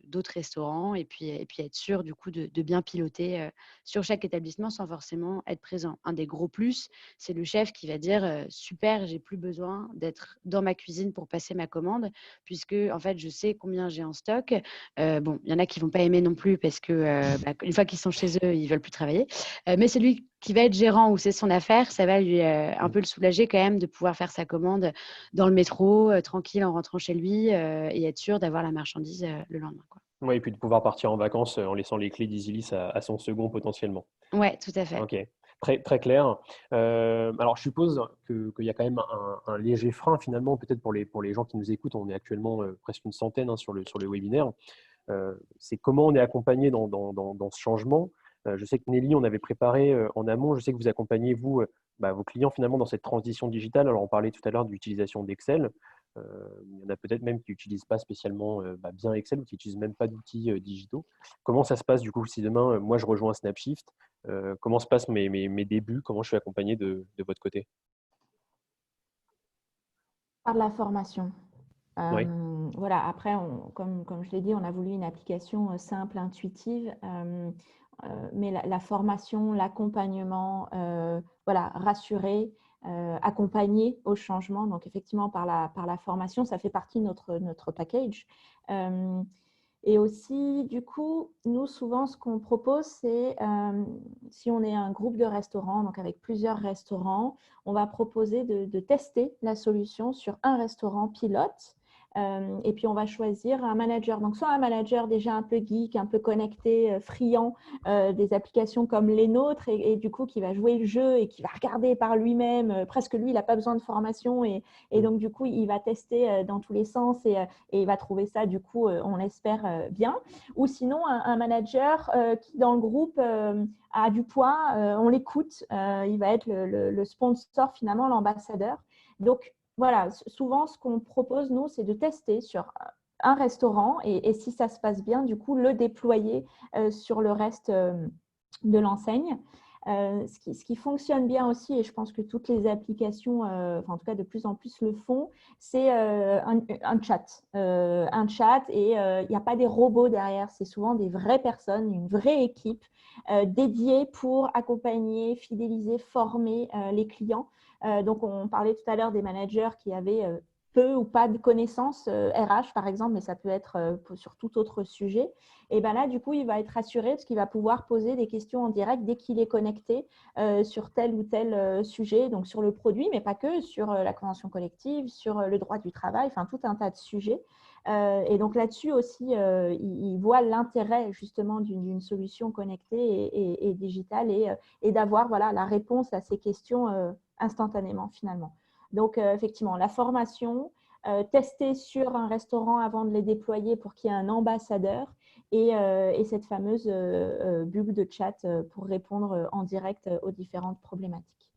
d'autres restaurants et puis être sûr du coup de bien piloter sur chaque établissement sans forcément être présent. Un des gros plus, c'est le chef qui va dire super, j'ai plus besoin d'être dans ma cuisine pour passer ma commande puisque en fait je sais combien j'ai en stock. Bon, il y en a qui vont pas aimer non plus parce que une fois qu'ils sont chez eux, ils veulent plus travailler. Mais celui qui va être gérant ou c'est son affaire, ça va lui un peu le soulager quand même de pouvoir faire sa commande dans le métro, tranquille en rentrant chez lui et être sûr d'avoir la marchandise le lendemain, quoi. Oui, et puis de pouvoir partir en vacances en laissant les clés d'Easylis à son second potentiellement. Ouais, tout à fait. Ok, très, très clair. Alors, je suppose qu'il y a quand même un léger frein finalement, peut-être pour les gens qui nous écoutent. On est actuellement presque une centaine sur le webinaire. C'est comment on est accompagné dans ce changement. Je sais que Nelly, on avait préparé en amont. Je sais que vous accompagnez, vous, vos clients finalement dans cette transition digitale. Alors, on parlait tout à l'heure de l'utilisation d'Excel. Il y en a peut-être même qui n'utilisent pas spécialement bien Excel ou qui n'utilisent même pas d'outils digitaux. Comment ça se passe du coup si demain, moi, je rejoins Snapshift? Comment se passent mes débuts? Comment je suis accompagné de votre côté? Par la formation. Oui, Voilà, après, comme je l'ai dit, on a voulu une application simple, intuitive, mais la formation, l'accompagnement, voilà, rassurer, accompagner au changement. Donc, effectivement, par la formation, ça fait partie de notre package. Et aussi, du coup, nous, souvent, ce qu'on propose, c'est si on est un groupe de restaurants, donc avec plusieurs restaurants, on va proposer de tester la solution sur un restaurant pilote. Et puis, on va choisir un manager. Donc, soit un manager déjà un peu geek, un peu connecté, friand des applications comme les nôtres et du coup, qui va jouer le jeu et qui va regarder par lui-même. Presque lui, il n'a pas besoin de formation. Et donc, du coup, il va tester dans tous les sens et il va trouver ça, du coup, on l'espère bien. Ou sinon, un manager qui, dans le groupe, a du poids, on l'écoute. Il va être le sponsor, finalement, l'ambassadeur. Donc, voilà, souvent, ce qu'on propose, nous, c'est de tester sur un restaurant et si ça se passe bien, du coup, le déployer sur le reste de l'enseigne. Ce qui fonctionne bien aussi, et je pense que toutes les applications, en tout cas de plus en plus le font, c'est un chat. Un chat et il n'y a pas des robots derrière, c'est souvent des vraies personnes, une vraie équipe dédiée pour accompagner, fidéliser, former les clients. Donc, on parlait tout à l'heure des managers qui avaient peu ou pas de connaissances RH, par exemple, mais ça peut être sur tout autre sujet. Et bien là, du coup, il va être rassuré parce qu'il va pouvoir poser des questions en direct dès qu'il est connecté sur tel ou tel sujet, donc sur le produit, mais pas que, sur la convention collective, sur le droit du travail, enfin tout un tas de sujets. Et donc là-dessus aussi, il voit l'intérêt justement d'une solution connectée et digitale et d'avoir voilà, la réponse à ces questions instantanément finalement. Donc effectivement, la formation, tester sur un restaurant avant de les déployer pour qu'il y ait un ambassadeur et cette fameuse bulle de chat pour répondre en direct aux différentes problématiques.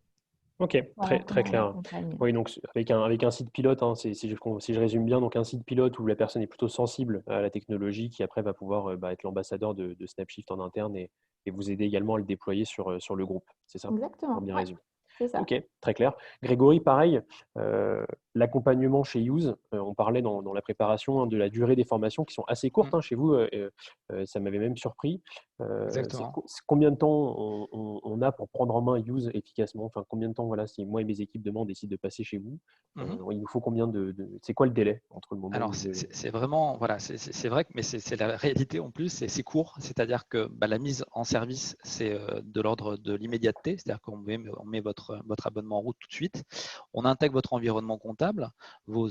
ok, Voilà très, très comment on clair. accompagne. Oui, donc avec un site pilote, hein, si je résume bien, donc un site pilote où la personne est plutôt sensible à la technologie, qui après va pouvoir être l'ambassadeur de Snapshift en interne et vous aider également à le déployer sur le groupe. C'est ça, pour Exactement, bien ouais, résumer. c'est ça. Ok, très clair. Grégory, pareil, l'accompagnement chez Use, on parlait dans la préparation de la durée des formations qui sont assez courtes chez vous, ça m'avait même surpris. Exactement. C'est combien de temps on a pour prendre en main Use efficacement? Enfin, combien de temps, voilà, si moi et mes équipes demain on décide de passer chez vous, il nous faut combien c'est quoi le délai entre le moment Alors, où c'est vraiment, voilà, c'est vrai, mais c'est la réalité en plus, c'est court, c'est-à-dire que la mise en service, c'est de l'ordre de l'immédiateté, c'est-à-dire qu'on met votre abonnement en route tout de suite, on intègre votre environnement comptable, vos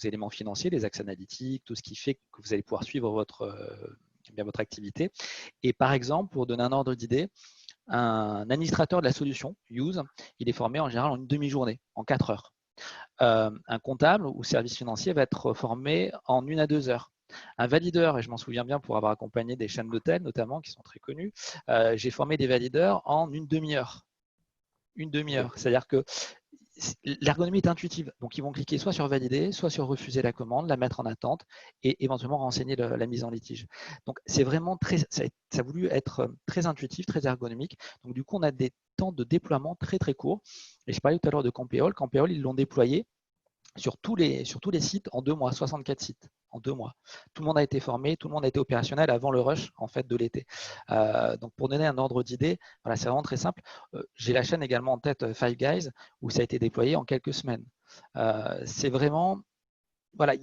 éléments financiers, les axes analytiques, tout ce qui fait que vous allez pouvoir suivre votre activité. Et par exemple, pour donner un ordre d'idée, un administrateur de la solution, Use, il est formé en général en une demi-journée, en 4 heures. Un comptable ou service financier va être formé en 1 à 2 heures. Un valideur, et je m'en souviens bien pour avoir accompagné des chaînes d'hôtels notamment qui sont très connues, j'ai formé des valideurs en une demi-heure. Une demi-heure. C'est-à-dire que l'ergonomie est intuitive. Donc, ils vont cliquer soit sur valider, soit sur refuser la commande, la mettre en attente et éventuellement renseigner la mise en litige. Donc, c'est vraiment ça a voulu être très intuitif, très ergonomique. Donc, du coup, on a des temps de déploiement très, très courts. Et je parlais tout à l'heure de Campéole. Campéole, ils l'ont déployé sur tous les sites en 2 mois, 64 sites en 2 mois. Tout le monde a été formé, tout le monde a été opérationnel avant le rush en fait de l'été. Donc pour donner un ordre d'idée, voilà, c'est vraiment très simple. J'ai la chaîne également en tête Five Guys où ça a été déployé en quelques semaines. C'est vraiment, voilà,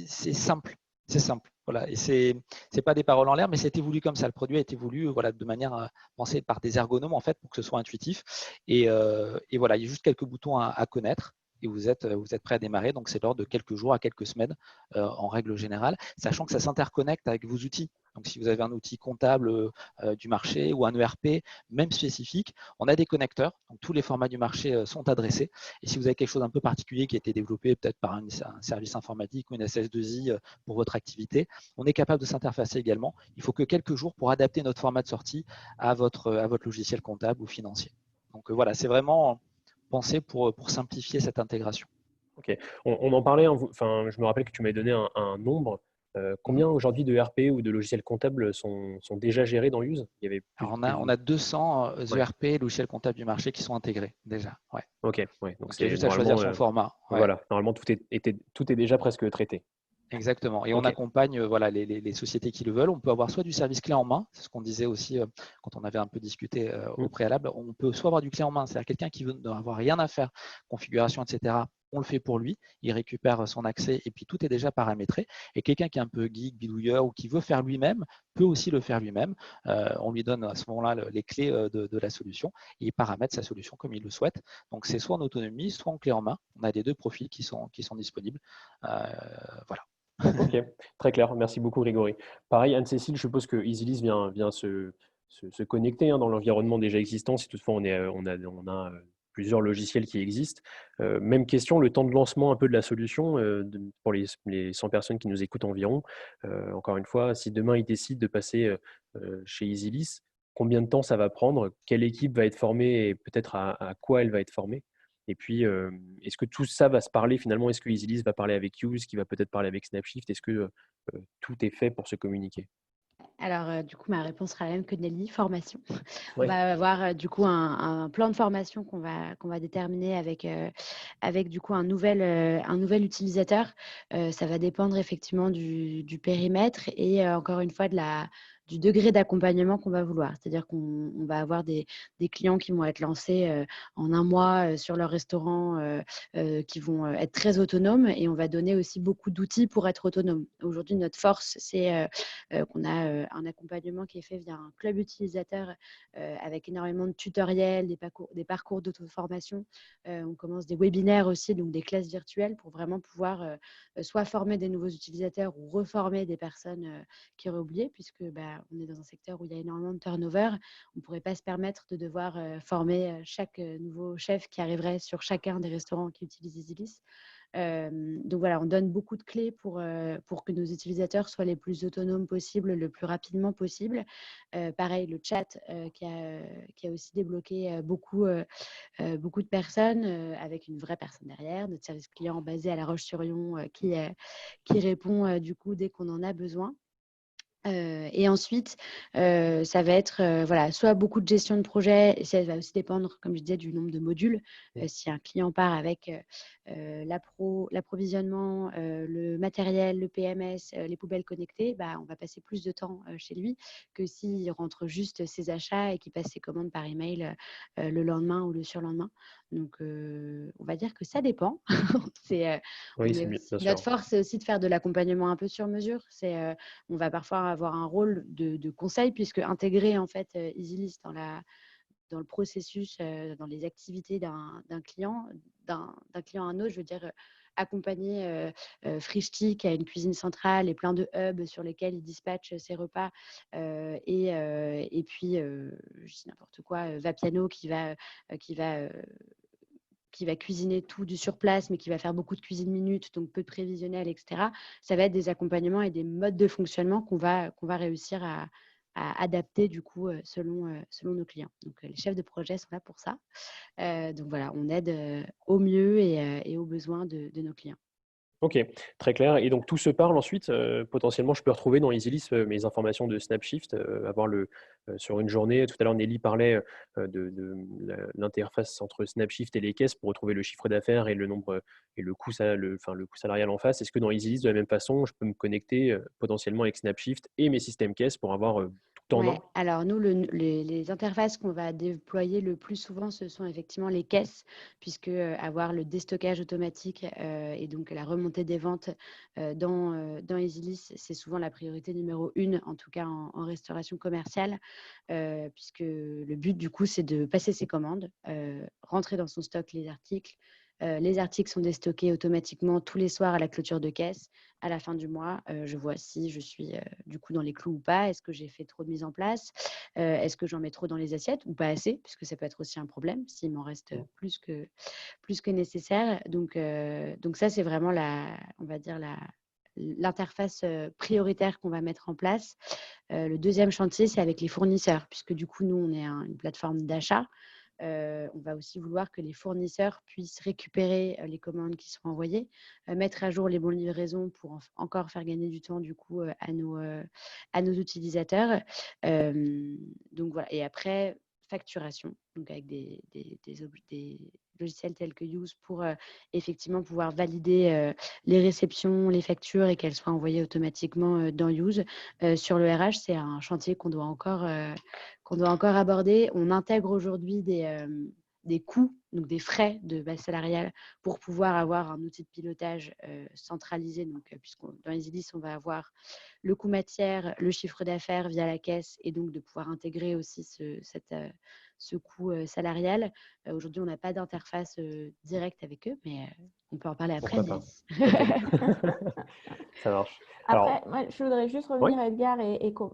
c'est simple. C'est simple. Voilà. Et c'est pas des paroles en l'air, mais c'était voulu comme ça. Le produit a été voulu voilà, de manière pensée par des ergonomes en fait, pour que ce soit intuitif. Et voilà, il y a juste quelques boutons à connaître et vous êtes prêt à démarrer. Donc, c'est l'ordre de quelques jours à quelques semaines en règle générale, sachant que ça s'interconnecte avec vos outils. Donc, si vous avez un outil comptable du marché ou un ERP, même spécifique, on a des connecteurs. Donc, tous les formats du marché sont adressés. Et si vous avez quelque chose un peu particulier qui a été développé peut-être par un service informatique ou une SS2I pour votre activité, on est capable de s'interfacer également. Il faut que quelques jours pour adapter notre format de sortie à votre logiciel comptable ou financier. Donc voilà, c'est vraiment pensé pour simplifier cette intégration. Ok. On en parlait, enfin, je me rappelle que tu m'avais donné un nombre. Combien aujourd'hui de RP ou de logiciels comptables sont déjà gérés dans Use? Il y avait Alors on a 200 Ouais. ERP, logiciels comptables du marché qui sont intégrés déjà. Ouais. Ok, ouais. Donc Donc il y a c'est juste à choisir normalement, son format. Ouais. voilà, normalement tout est déjà presque traité. Exactement. Et on Ok. accompagne voilà, les sociétés qui le veulent. On peut avoir soit du service clé en main, c'est ce qu'on disait aussi quand on avait un peu discuté Mm. au préalable. On peut soit avoir du clé en main, c'est-à-dire quelqu'un qui veut n'avoir rien à faire, configuration, etc. On le fait pour lui, il récupère son accès et puis tout est déjà paramétré. Et quelqu'un qui est un peu geek, bidouilleur ou qui veut faire lui-même peut aussi le faire lui-même. On lui donne à ce moment-là les clés de la solution et il paramètre sa solution comme il le souhaite. Donc c'est soit en autonomie, soit en clé en main. On a les deux profils qui sont disponibles. Voilà. Ok, très clair. Merci beaucoup, Grégory. Pareil, Anne-Cécile, je suppose que EasyList vient se connecter dans l'environnement déjà existant, si toutefois on a plusieurs logiciels qui existent. Même question, le temps de lancement un peu de la solution pour les 100 personnes qui nous écoutent environ. Encore une fois, si demain ils décident de passer chez EasyList, combien de temps ça va prendre? Quelle équipe va être formée et peut-être à quoi elle va être formée? Et puis, est-ce que tout ça va se parler finalement? Est-ce que EasyList va parler avec Use, qui va peut-être parler avec Snapshift? Est-ce que tout est fait pour se communiquer? Alors, du coup, ma réponse sera la même que Nelly, formation. On Ouais. va avoir du coup un plan de formation qu'on va déterminer avec du coup un nouvel utilisateur. Ça va dépendre effectivement du périmètre et encore une fois du degré d'accompagnement qu'on va vouloir. C'est-à-dire qu'on va avoir des clients qui vont être lancés en un mois sur leur restaurant, qui vont être très autonomes et on va donner aussi beaucoup d'outils pour être autonome. Aujourd'hui, notre force, c'est qu'on a un accompagnement qui est fait via un club utilisateur avec énormément de tutoriels, des parcours d'auto-formation. On commence des webinaires aussi, donc des classes virtuelles pour vraiment pouvoir soit former des nouveaux utilisateurs ou reformer des personnes qui auraient oublié, puisque on est dans un secteur où il y a énormément de turnover. On ne pourrait pas se permettre de devoir former chaque nouveau chef qui arriverait sur chacun des restaurants qui utilisent EasyList. Donc voilà, on donne beaucoup de clés pour que nos utilisateurs soient les plus autonomes possibles, le plus rapidement possible. Pareil, le chat qui a aussi débloqué beaucoup de personnes avec une vraie personne derrière, notre service client basé à La Roche-sur-Yon qui répond du coup dès qu'on en a besoin. Et ensuite, ça va être voilà, soit beaucoup de gestion de projet, et ça va aussi dépendre, comme je disais, du nombre de modules. Si un client part avec l'approvisionnement, le matériel, le PMS, les poubelles connectées, on va passer plus de temps chez lui que s'il rentre juste ses achats et qu'il passe ses commandes par email le lendemain ou le surlendemain. Donc, on va dire que ça dépend. Oui, c'est bien Notre sûr. force, c'est aussi de faire de l'accompagnement un peu sur mesure. On va parfois avoir un rôle de conseil, puisque intégrer en fait EasyList dans le processus, dans les activités d'un client, d'un client à un autre, je veux dire accompagner Frischti qui a une cuisine centrale et plein de hubs sur lesquels il dispatche ses repas et puis je dis n'importe quoi, Vapiano qui va cuisiner tout du sur place, mais qui va faire beaucoup de cuisine minute, donc peu de prévisionnel, etc. Ça va être des accompagnements et des modes de fonctionnement qu'on va réussir à adapter du coup selon nos clients. Donc les chefs de projet sont là pour ça. Donc voilà, on aide au mieux et aux besoins de nos clients. Ok, très clair. Et donc tout se parle ensuite. Potentiellement, je peux retrouver dans EasyList mes informations de Snapshift, sur une journée. Tout à l'heure, Nelly parlait l'interface entre Snapshift et les caisses pour retrouver le chiffre d'affaires et le nombre et le coût, le coût salarial en face. Est-ce que dans EasyList, de la même façon, je peux me connecter potentiellement avec Snapshift et mes systèmes caisses pour avoir tout en Ouais, un? alors nous, les interfaces qu'on va déployer le plus souvent, ce sont effectivement les caisses, puisque avoir le déstockage automatique et donc la remontée des ventes dans EasyList, c'est souvent la priorité numéro une, en tout cas en restauration commerciale, puisque le but du coup, c'est de passer ses commandes, rentrer dans son stock les articles. Les articles sont déstockés automatiquement tous les soirs à la clôture de caisse. À la fin du mois, je vois si je suis du coup dans les clous ou pas. Est-ce que j'ai fait trop de mise en place? Est-ce que j'en mets trop dans les assiettes ou pas assez? Puisque ça peut être aussi un problème s'il m'en reste plus que nécessaire. Donc ça, c'est vraiment on va dire l'interface prioritaire qu'on va mettre en place. Le deuxième chantier, c'est avec les fournisseurs, puisque du coup, nous, on est une plateforme d'achat. On va aussi vouloir que les fournisseurs puissent récupérer les commandes qui seront envoyées, mettre à jour les bons de livraison pour encore faire gagner du temps du coup à nos utilisateurs. Donc voilà. Et après, facturation, donc avec des logiciels tels que Use pour effectivement pouvoir valider les réceptions, les factures et qu'elles soient envoyées automatiquement dans Use. Sur le RH, c'est un chantier qu'on doit encore aborder. On intègre aujourd'hui des coûts, donc des frais de base salariale pour pouvoir avoir un outil de pilotage centralisé. Donc, dans EasyList, on va avoir le coût matière, le chiffre d'affaires via la caisse et donc de pouvoir intégrer aussi ce coût salarial. Aujourd'hui, on n'a pas d'interface directe avec eux, mais on peut en parler après. Pourquoi pas? Ok, ça marche. Après, Alors, moi, je voudrais juste oui. revenir, Edgar,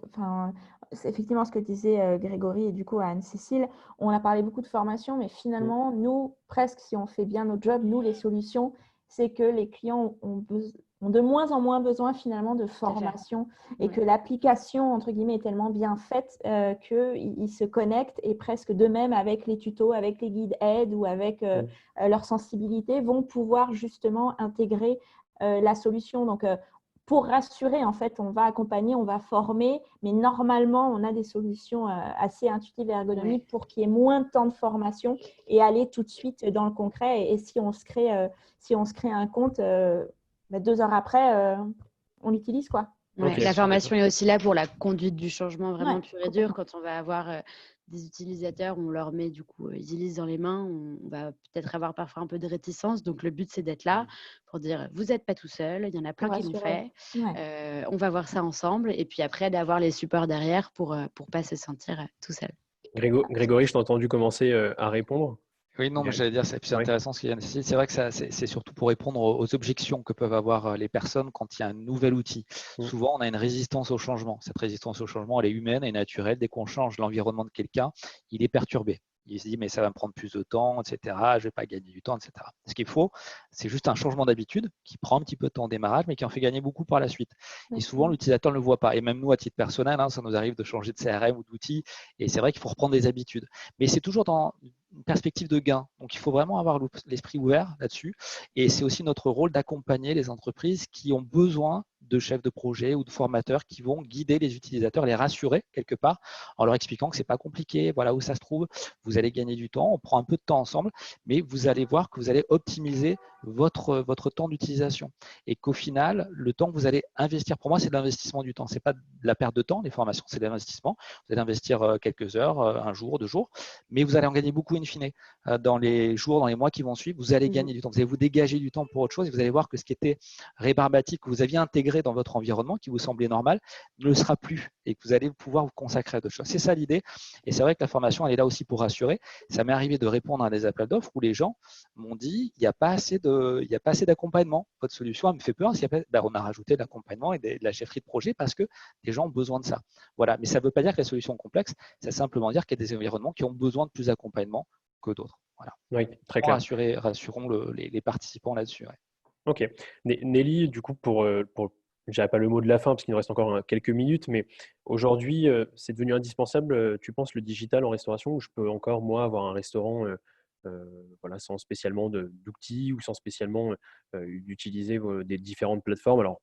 enfin, c'est effectivement ce que disait Grégory et du coup Anne-Cécile. On a parlé beaucoup de formation, mais finalement, nous, presque, si on fait bien notre job, nous, les solutions, c'est que les clients ont de moins en moins besoin finalement de formation et que l'application, entre guillemets, est tellement bien faite qu'ils se connectent et presque d'eux-mêmes avec les tutos, avec les guides aides ou avec leur sensibilité, vont pouvoir justement intégrer la solution. Donc, pour rassurer, en fait, on va accompagner, on va former, mais normalement, on a des solutions assez intuitives et ergonomiques pour qu'il y ait moins de temps de formation et aller tout de suite dans le concret. Et si on se crée un compte, 2 heures après, on l'utilise, quoi. Ouais, Ok. la formation est aussi là pour la conduite du changement vraiment Ouais, pur et dur. Quand on va avoir des utilisateurs, on leur met du coup EasyList dans les mains, on va peut-être avoir parfois un peu de réticence. Donc le but, c'est d'être là pour dire vous n'êtes pas tout seul, il y en a plein pour qui l'ont rassurer. fait. Ouais. On va voir ça ensemble. Et puis après, d'avoir les supports derrière pour pas se sentir tout seul. Grégory, je t'ai entendu commencer à répondre. Oui, non, mais j'allais dire, c'est plus Oui. intéressant ce qu'il y a. C'est vrai que c'est surtout pour répondre aux objections que peuvent avoir les personnes quand il y a un nouvel outil. Souvent, on a une résistance au changement. Cette résistance au changement, elle est humaine et naturelle. Dès qu'on change l'environnement de quelqu'un, il est perturbé. Il se dit, mais ça va me prendre plus de temps, etc. Je ne vais pas gagner du temps, etc. Ce qu'il faut, c'est juste un changement d'habitude qui prend un petit peu de temps au démarrage, mais qui en fait gagner beaucoup par la suite. Et souvent, l'utilisateur ne le voit pas. Et même nous, à titre personnel, ça nous arrive de changer de CRM ou d'outil. Et c'est vrai qu'il faut reprendre des habitudes. Mais c'est toujours dans une perspective de gain. Donc, il faut vraiment avoir l'esprit ouvert là-dessus. Et c'est aussi notre rôle d'accompagner les entreprises qui ont besoin de chefs de projet ou de formateurs qui vont guider les utilisateurs, les rassurer quelque part en leur expliquant que c'est pas compliqué, voilà où ça se trouve, vous allez gagner du temps, on prend un peu de temps ensemble, mais vous allez voir que vous allez optimiser votre temps d'utilisation et qu'au final, le temps que vous allez investir, pour moi, c'est de l'investissement du temps, c'est pas de la perte de temps, les formations, c'est de l'investissement. Vous allez investir quelques heures, un jour, 2 jours, mais vous allez en gagner beaucoup in fine. Dans les jours, dans les mois qui vont suivre, vous allez gagner du temps. Vous allez vous dégager du temps pour autre chose et vous allez voir que ce qui était rébarbatif, que vous aviez intégré dans votre environnement, qui vous semblait normal, ne le sera plus et que vous allez pouvoir vous consacrer à d'autres choses. C'est ça l'idée. Et c'est vrai que la formation, elle est là aussi pour rassurer. Ça m'est arrivé de répondre à des appels d'offres où les gens m'ont dit il n'y a pas assez d'accompagnement. Votre solution, elle me fait peur. On a rajouté de l'accompagnement et de la chefferie de projet parce que les gens ont besoin de ça. Voilà. Mais ça ne veut pas dire que la solution est complexe. Ça veut simplement dire qu'il y a des environnements qui ont besoin de plus d'accompagnement que d'autres. Voilà. Oui, très clair. Rassurons les participants là-dessus. Ouais. Ok. Nelly, du coup, je dirais pas le mot de la fin parce qu'il nous reste encore quelques minutes, mais aujourd'hui, c'est devenu indispensable, tu penses, le digital en restauration, ou je peux encore, moi, avoir un restaurant voilà, sans spécialement d'outils ou sans spécialement d'utiliser des différentes plateformes. Alors,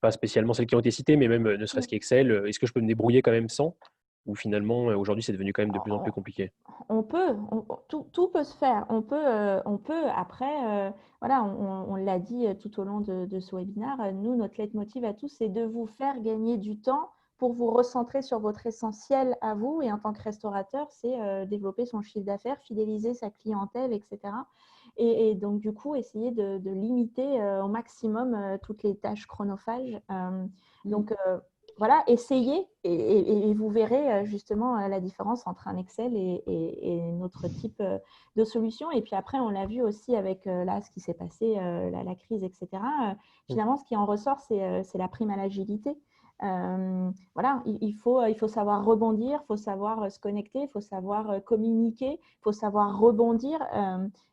pas spécialement celles qui ont été citées, mais même ne serait-ce qu'Excel. Est-ce que je peux me débrouiller quand même sans? Ou finalement, aujourd'hui, c'est devenu quand même de plus en plus compliqué? Tout peut se faire. On peut après, voilà, on l'a dit tout au long de ce webinaire, nous, notre leitmotiv à tous, c'est de vous faire gagner du temps pour vous recentrer sur votre essentiel à vous. Et en tant que restaurateur, c'est développer son chiffre d'affaires, fidéliser sa clientèle, etc. Et donc, du coup, essayer de limiter au maximum toutes les tâches chronophages. Donc, voilà, essayez et vous verrez justement la différence entre un Excel et notre type de solution. Et puis après, on l'a vu aussi avec là, ce qui s'est passé, la crise, etc. Finalement, ce qui en ressort, c'est la prime à l'agilité. Voilà, il faut savoir rebondir, il faut savoir se connecter, il faut savoir communiquer, il faut savoir rebondir.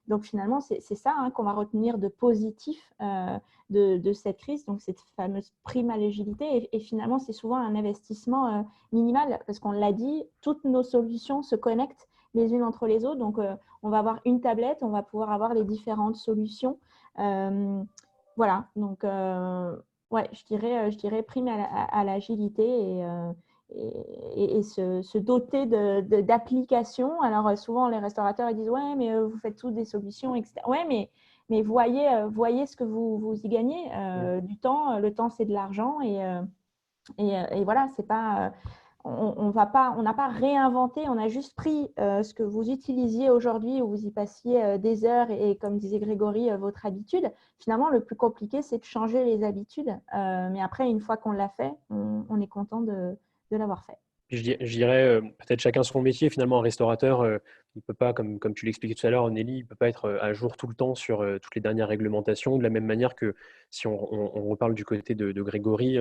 Donc finalement, c'est ça qu'on va retenir de positif de cette crise, donc cette fameuse prime à l'agilité. Et finalement, c'est souvent un investissement minimal parce qu'on l'a dit, toutes nos solutions se connectent les unes entre les autres. Donc, on va avoir une tablette, on va pouvoir avoir les différentes solutions. Voilà, donc ouais, je dirais prime à l'agilité et se doter d'applications. Alors, souvent, les restaurateurs ils disent « Ouais, mais vous faites tous des solutions, etc. » Ouais, mais voyez ce que vous y gagnez. Du temps, le temps, c'est de l'argent. Et voilà, c'est pas, on n'a pas réinventé, on a juste pris ce que vous utilisiez aujourd'hui, où vous y passiez des heures et comme disait Grégory, votre habitude. Finalement, le plus compliqué, c'est de changer les habitudes. Mais après, une fois qu'on l'a fait, on est content de l'avoir fait. Je dirais peut-être chacun son métier. Finalement, un restaurateur, il ne peut pas, comme tu l'expliquais tout à l'heure, Nelly, il ne peut pas être à jour tout le temps sur toutes les dernières réglementations. De la même manière que si on reparle du côté de Grégory,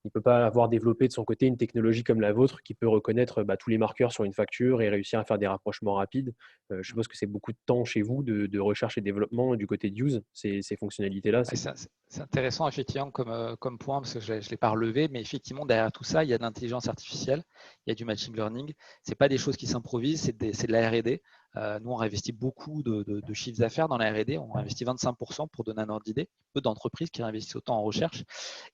il ne peut pas avoir développé de son côté une technologie comme la vôtre qui peut reconnaître tous les marqueurs sur une facture et réussir à faire des rapprochements rapides. Je suppose que c'est beaucoup de temps chez vous de recherche et développement du côté de Use, ces fonctionnalités-là. C'est intéressant effectivement comme point parce que je ne l'ai pas relevé, mais effectivement derrière tout ça, il y a de l'intelligence artificielle, il y a du machine learning. Ce n'est pas des choses qui s'improvisent, c'est de la R&D. Nous, on investit beaucoup de chiffres d'affaires dans la R&D. On investit 25% pour donner un ordre d'idée. Peu d'entreprises qui investissent autant en recherche.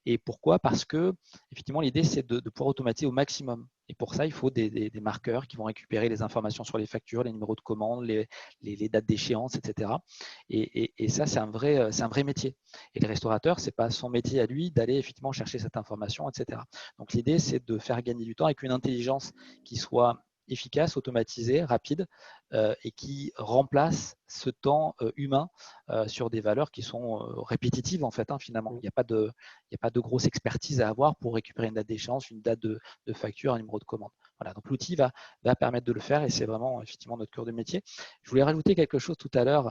Et pourquoi? Parce que effectivement, l'idée, c'est de pouvoir automatiser au maximum. Et pour ça, il faut des marqueurs qui vont récupérer les informations sur les factures, les numéros de commande, les dates d'échéance, etc. Et ça, c'est un vrai métier. Et le restaurateur, ce n'est pas son métier à lui d'aller effectivement chercher cette information, etc. Donc l'idée, c'est de faire gagner du temps avec une intelligence qui soit efficace, automatisée, rapide et qui remplace ce temps humain sur des valeurs qui sont répétitives en fait, finalement. Il n'y a pas de grosse expertise à avoir pour récupérer une date d'échéance, une date de facture, un numéro de commande. Voilà, donc l'outil va permettre de le faire et c'est vraiment effectivement notre cœur de métier. Je voulais rajouter quelque chose tout à l'heure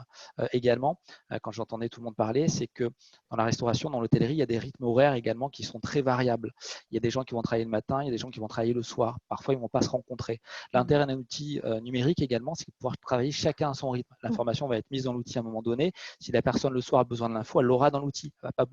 également, quand j'entendais tout le monde parler, c'est que dans la restauration, dans l'hôtellerie, il y a des rythmes horaires également qui sont très variables. Il y a des gens qui vont travailler le matin, il y a des gens qui vont travailler le soir. Parfois, ils ne vont pas se rencontrer. L'intérêt d'un outil numérique également, c'est de pouvoir travailler chacun à son rythme. L'information va être mise dans l'outil à un moment donné. Si la personne le soir a besoin de l'info, elle l'aura dans l'outil. Elle n'a pas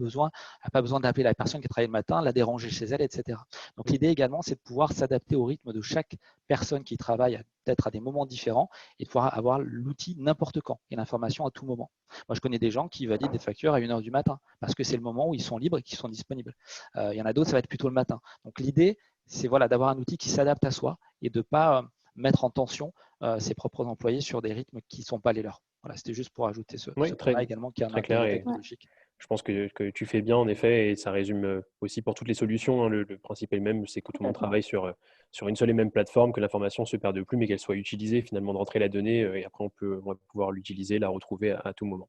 besoin d'appeler la personne qui a travaillé le matin, la déranger chez elle, etc. Donc l'idée également, c'est de pouvoir s'adapter au rythme de chaque personne qui travaille peut-être à des moments différents et de pouvoir avoir l'outil n'importe quand et l'information à tout moment. Moi, je connais des gens qui valident des factures à 1h du matin parce que c'est le moment où ils sont libres et qu'ils sont disponibles. Il y en a d'autres, ça va être plutôt le matin. Donc l'idée, c'est d'avoir un outil qui s'adapte à soi et de ne pas mettre en tension ses propres employés sur des rythmes qui ne sont pas les leurs. Voilà, c'était juste pour ajouter ce point-là également qui a un intérêt technologique. Je pense que tu fais bien en effet et ça résume aussi pour toutes les solutions. Le principe est le même, c'est que tout le monde travaille sur une seule et même plateforme, que l'information ne se perde plus, mais qu'elle soit utilisée finalement, de rentrer la donnée et après on va pouvoir l'utiliser, la retrouver à tout moment.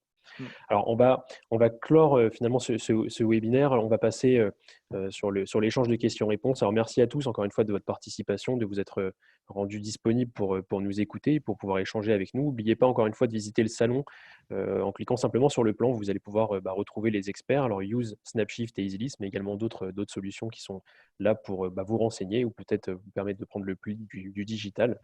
Alors, on va clore finalement ce webinaire. On va passer sur l'échange de questions-réponses. Alors, merci à tous encore une fois de votre participation, de vous être rendus disponibles pour nous écouter, pour pouvoir échanger avec nous. N'oubliez pas encore une fois de visiter le salon en cliquant simplement sur le plan. Vous allez pouvoir retrouver les experts. Alors, Use, Snapshift et EasyList, mais également d'autres solutions qui sont là pour vous renseigner ou peut-être vous permettre de prendre le pli du digital.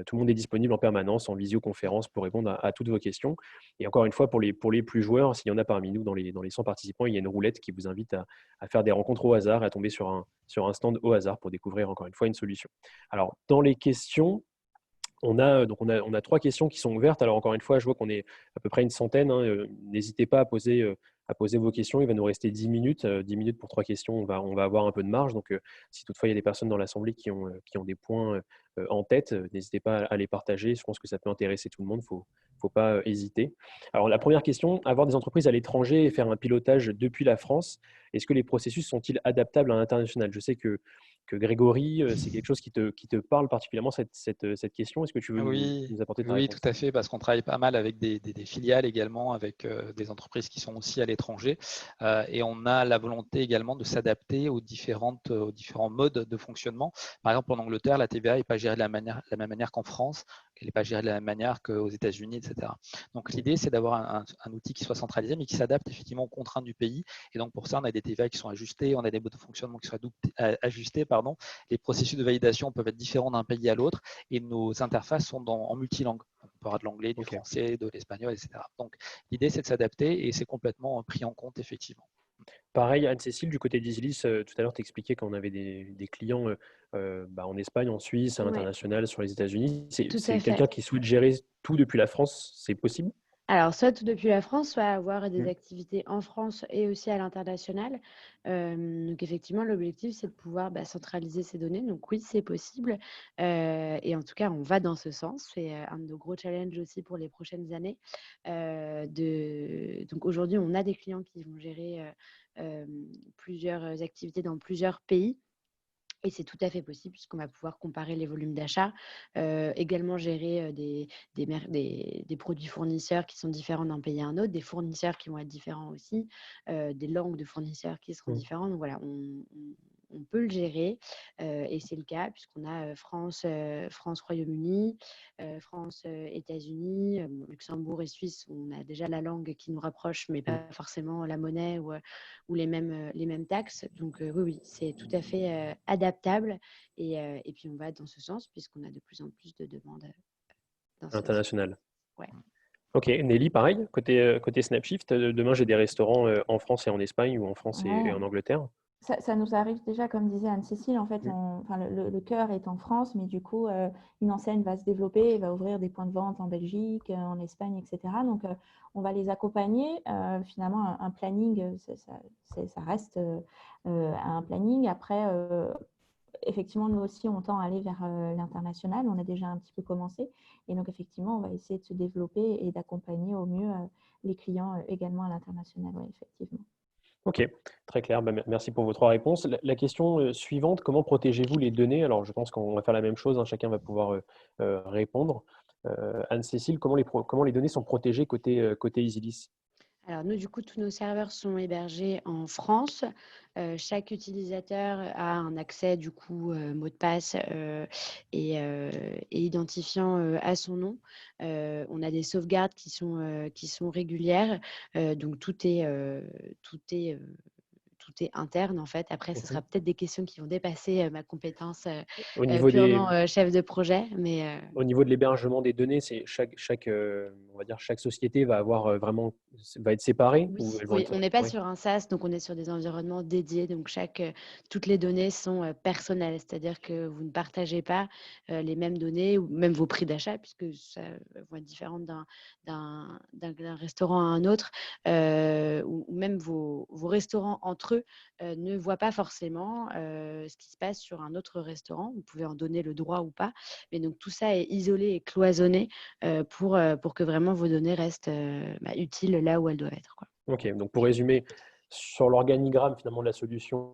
Tout le monde est disponible en permanence, en visioconférence, pour répondre à toutes vos questions. Et encore une fois, pour les plus joueurs, s'il y en a parmi nous dans les 100 participants, il y a une roulette qui vous invite à faire des rencontres au hasard, à tomber sur un stand au hasard pour découvrir encore une fois une solution. Alors, dans les questions, On a 3 questions qui sont ouvertes. Alors, encore une fois, je vois qu'on est à peu près une centaine, hein. N'hésitez pas à poser vos questions. Il va nous rester 10 minutes. 10 minutes pour 3 questions, on va avoir un peu de marge. Donc, si toutefois il y a des personnes dans l'assemblée qui ont des points en tête, n'hésitez pas à les partager. Je pense que ça peut intéresser tout le monde. Faut pas hésiter. Alors, la première question, avoir des entreprises à l'étranger et faire un pilotage depuis la France, est-ce que les processus sont-ils adaptables à l'international? Je sais que Grégory, c'est quelque chose qui te parle particulièrement, cette question. Est-ce que tu veux Oui, nous apporter ta oui, tout réponse? à fait, parce qu'on travaille pas mal avec des filiales également, avec des entreprises qui sont aussi à l'étranger. Et on a la volonté également de s'adapter aux différents modes de fonctionnement. Par exemple, en Angleterre, la TVA n'est pas gérée de la même manière qu'en France, elle n'est pas gérée de la même manière qu'aux États-Unis, etc. Donc l'idée, c'est d'avoir un outil qui soit centralisé, mais qui s'adapte effectivement aux contraintes du pays. Et donc pour ça, on a des TVA qui sont ajustés, on a des modes de fonctionnement qui sont ajustés. Les processus de validation peuvent être différents d'un pays à l'autre. Et nos interfaces sont en multilangue. Donc, on peut avoir de l'anglais, du français, de l'espagnol, etc. Donc, l'idée, c'est de s'adapter et c'est complètement pris en compte, effectivement. Pareil, Anne-Cécile, du côté d'Isilis, tout à l'heure, tu expliquais qu'on avait des clients en Espagne, en Suisse, à Ouais, l'international, sur les États-Unis. tout C'est à fait. quelqu'un qui souhaite gérer tout depuis la France, c'est possible? Alors, soit tout depuis la France, soit avoir des Mm. activités en France et aussi à l'international. Donc, effectivement, l'objectif, c'est de pouvoir centraliser ces données. Donc, oui, c'est possible. Et en tout cas, on va dans ce sens. C'est un de nos gros challenges aussi pour les prochaines années. Donc, aujourd'hui, on a des clients qui vont gérer plusieurs activités dans plusieurs pays. Et c'est tout à fait possible puisqu'on va pouvoir comparer les volumes d'achat, également gérer des produits fournisseurs qui sont différents d'un pays à un autre, des fournisseurs qui vont être différents aussi, des langues de fournisseurs qui seront Mm. différentes. Donc voilà, on peut le gérer et c'est le cas puisqu'on a France, Royaume-Uni, France, États-Unis, Luxembourg et Suisse. On a déjà la langue qui nous rapproche, mais pas forcément la monnaie ou les mêmes taxes. Donc oui, oui, c'est tout à fait adaptable et puis on va dans ce sens puisqu'on a de plus en plus de demandes dans ce sens. International. Ouais. Ok, Nelly, pareil, côté Snapshift, demain j'ai des restaurants en France et en Espagne ou en France et Ouais. en Angleterre. Ça nous arrive déjà, comme disait Anne-Cécile, en fait, Mm. le cœur est en France, mais du coup, une enseigne va se développer, va ouvrir des points de vente en Belgique, en Espagne, etc. Donc, on va les accompagner. Finalement, un planning, ça reste un planning. Après, effectivement, nous aussi, on tend à aller vers l'international. On a déjà un petit peu commencé. Et donc, effectivement, on va essayer de se développer et d'accompagner au mieux les clients également à l'international, oui, effectivement. Ok, très clair. Bah, merci pour vos 3 réponses. La question suivante, comment protégez-vous les données? Alors, je pense qu'on va faire la même chose, hein, chacun va pouvoir répondre. Anne-Cécile, comment les données sont protégées côté Isilis? Alors nous, du coup, tous nos serveurs sont hébergés en France. Chaque utilisateur a un accès, du coup, mot de passe et identifiant à son nom. On a des sauvegardes qui sont régulières. Donc tout est interne, en fait. Après, ce Mhm. sera peut-être des questions qui vont dépasser ma compétence Au niveau purement chef de projet. Mais Au niveau de l'hébergement des données, c'est on va dire chaque société va avoir va être séparée ou elles vont Oui, être. on n'est pas Ouais. sur un SaaS, donc on est sur des environnements dédiés. Donc toutes les données sont personnelles, c'est-à-dire que vous ne partagez pas les mêmes données ou même vos prix d'achat, puisque ça vont être différentes d'un restaurant à un autre, ou même vos restaurants entre eux ne voient pas forcément ce qui se passe sur un autre restaurant. Vous pouvez en donner le droit ou pas, mais donc tout ça est isolé et cloisonné pour que vraiment vos données restent utiles là où elles doivent être, quoi. Ok, donc pour résumer, sur l'organigramme finalement de la solution,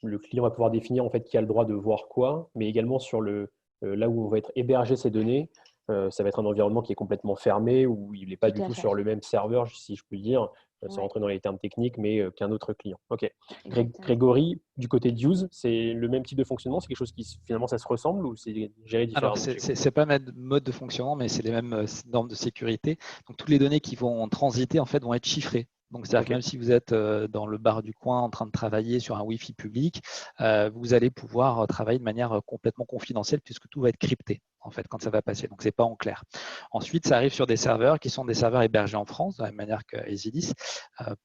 le client va pouvoir définir en fait qui a le droit de voir quoi, mais également sur là où va être hébergé ces données, ça va être un environnement qui est complètement fermé, où il n'est pas Tout du à tout fait. sur le même serveur, si je puis dire, sans Ouais, rentrer dans les termes techniques, mais qu'un autre client. Ok. exactement. Grégory, du côté de Use, c'est le même type de fonctionnement, c'est quelque chose qui finalement ça se ressemble ou c'est géré Alors, différemment chez vous? c'est pas le même mode de fonctionnement, mais c'est les mêmes normes de sécurité. Donc, toutes les données qui vont transiter en fait vont être chiffrées. Donc, c'est-à-dire Ok. que même si vous êtes dans le bar du coin en train de travailler sur un Wi-Fi public, vous allez pouvoir travailler de manière complètement confidentielle puisque tout va être crypté en fait quand ça va passer. Donc, c'est pas en clair. Ensuite, ça arrive sur des serveurs qui sont des serveurs hébergés en France, de la même manière que Easylis,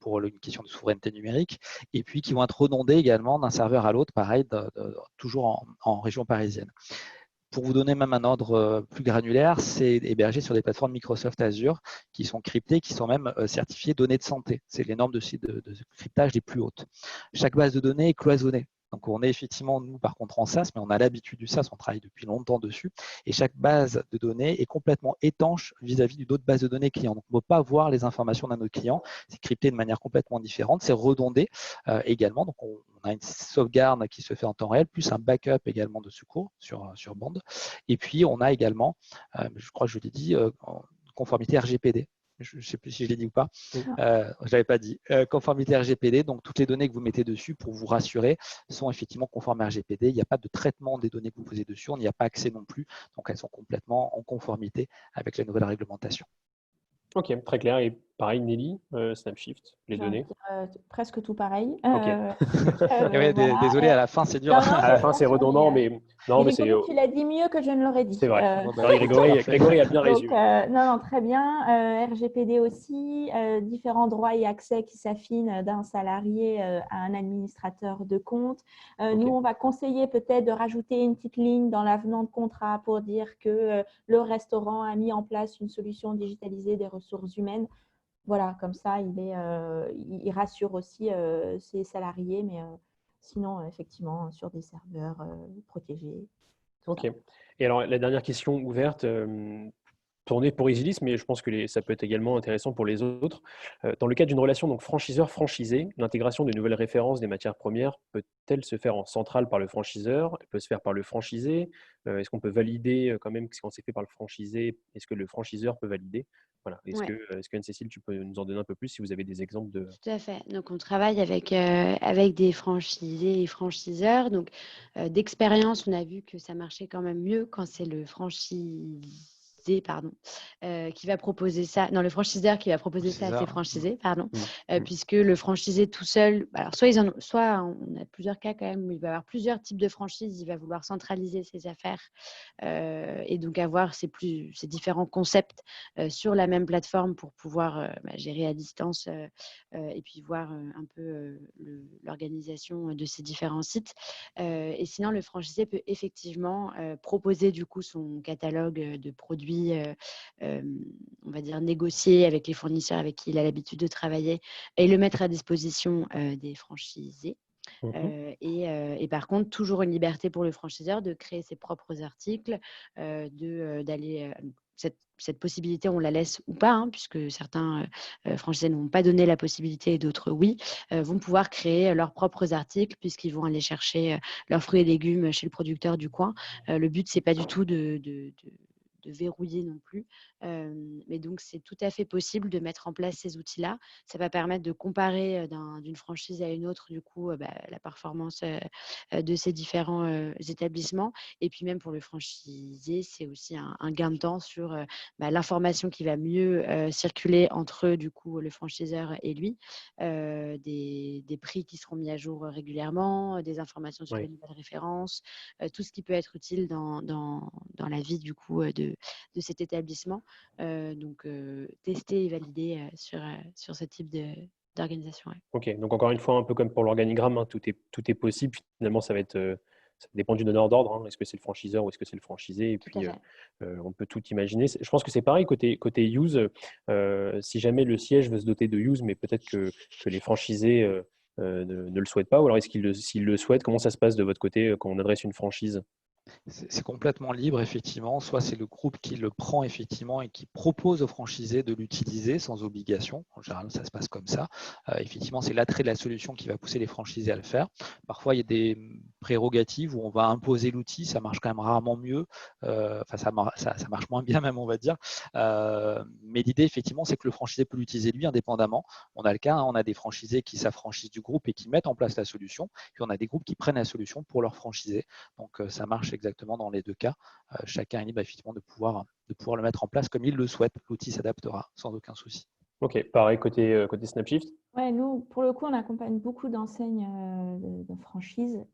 pour une question de souveraineté numérique, et puis qui vont être redondés également d'un serveur à l'autre, pareil, toujours en région parisienne. Pour vous donner même un ordre plus granulaire, c'est hébergé sur des plateformes Microsoft Azure qui sont cryptées, qui sont même certifiées données de santé. C'est les normes de cryptage les plus hautes. Chaque base de données est cloisonnée. Donc, on est effectivement, nous, par contre, en SaaS, mais on a l'habitude du SaaS, on travaille depuis longtemps dessus. Et chaque base de données est complètement étanche vis-à-vis d'autres bases de données clients. Donc, on ne peut pas voir les informations d'un autre client. C'est crypté de manière complètement différente. C'est redondé également. Donc, on a une sauvegarde qui se fait en temps réel, plus un backup également de secours sur bande. Et puis, on a également, je crois que je l'ai dit, conformité RGPD. Je ne sais plus si je l'ai dit ou pas. Je ne l'avais pas dit. Conformité RGPD, donc toutes les données que vous mettez dessus, pour vous rassurer, sont effectivement conformes à RGPD. Il n'y a pas de traitement des données que vous posez dessus. On n'y a pas accès non plus. Donc, elles sont complètement en conformité avec la nouvelle réglementation. Ok, très clair. Et pareil, Nelly, Snapshift, les données. Presque tout pareil. Désolé, à la fin, c'est dur. Non, À la fin, c'est redondant, mais non, mais c'est. Tu l'as dit mieux que je ne l'aurais dit. C'est vrai. Bon, Grégory a bien Donc, résumé. non, très bien. RGPD aussi, différents droits et accès qui s'affinent d'un salarié à un administrateur de compte. Nous, on va conseiller peut-être de rajouter une petite ligne dans l'avenant de contrat pour dire que le restaurant a mis en place une solution digitalisée des ressources humaines. Voilà, comme ça, il rassure aussi ses salariés, mais sinon, effectivement, sur des serveurs protégés. Ok. Et alors, la dernière question ouverte, tournée pour Isilis, mais je pense que ça peut être également intéressant pour les autres. Dans le cas d'une relation donc franchiseur-franchisé, l'intégration de nouvelles références des matières premières peut-elle se faire en centrale par le franchiseur? Elle peut se faire par le franchisé? Est-ce qu'on peut valider quand même quand c'est fait par le franchisé? Est-ce que le franchiseur peut valider? Voilà. Est-ce que Anne-Cécile, tu peux nous en donner un peu plus si vous avez des exemples de… Tout à fait. Donc, on travaille avec des franchisés et franchiseurs. Donc, d'expérience, on a vu que ça marchait quand même mieux quand c'est le franchisé, qui va proposer ça. Non, le franchiseur qui va proposer ça à ses franchisés, puisque le franchisé tout seul, alors soit on a plusieurs cas quand même où il va y avoir plusieurs types de franchises, il va vouloir centraliser ses affaires et donc avoir ces différents concepts sur la même plateforme pour pouvoir gérer à distance et puis voir un peu l'organisation de ces différents sites. Et sinon, le franchisé peut effectivement proposer du coup son catalogue de produits, on va dire négocier avec les fournisseurs avec qui il a l'habitude de travailler et le mettre à disposition des franchisés. Et par contre, toujours une liberté pour le franchiseur de créer ses propres articles, d'aller… Cette possibilité, on la laisse ou pas, puisque certains franchisés n'ont pas donné la possibilité et d'autres oui, vont pouvoir créer leurs propres articles puisqu'ils vont aller chercher leurs fruits et légumes chez le producteur du coin. Le but, c'est pas du tout de verrouiller non plus. Mais donc, c'est tout à fait possible de mettre en place ces outils-là. Ça va permettre de comparer d'une franchise à une autre, du coup, la performance de ces différents établissements. Et puis, même pour le franchisé, c'est aussi un gain de temps sur l'information qui va mieux circuler entre, du coup, le franchiseur et lui, des prix qui seront mis à jour régulièrement, des informations sur les nouvelles références, tout ce qui peut être utile dans la vie, du coup, de cet établissement. Donc, tester et valider sur ce type d'organisation. Ok, donc encore une fois, un peu comme pour l'organigramme, tout est possible. Finalement, ça dépend du donneur d'ordre. Est-ce que c'est le franchiseur ou est-ce que c'est le franchisé? Et puis, on peut tout imaginer. Je pense que c'est pareil côté use. Si jamais le siège veut se doter de use, mais peut-être que les franchisés ne le souhaitent pas, ou alors s'ils le souhaitent, comment ça se passe de votre côté quand on adresse une franchise? C'est complètement libre, effectivement. Soit c'est le groupe qui le prend, effectivement, et qui propose aux franchisés de l'utiliser sans obligation. En général, ça se passe comme ça. Effectivement, c'est l'attrait de la solution qui va pousser les franchisés à le faire. Parfois, il y a des prérogatives où on va imposer l'outil. Ça marche quand même rarement mieux. Ça marche moins bien même, on va dire. Mais l'idée, effectivement, c'est que le franchisé peut l'utiliser lui indépendamment. On a le cas, on a des franchisés qui s'affranchissent du groupe et qui mettent en place la solution. Puis on a des groupes qui prennent la solution pour leurs franchisés. Donc, ça marche exactement dans les deux cas. Chacun est libre effectivement de pouvoir le mettre en place comme il le souhaite. L'outil s'adaptera sans aucun souci. Ok, pareil côté Snapshift. Ouais, nous, pour le coup, on accompagne beaucoup d'enseignes de franchise.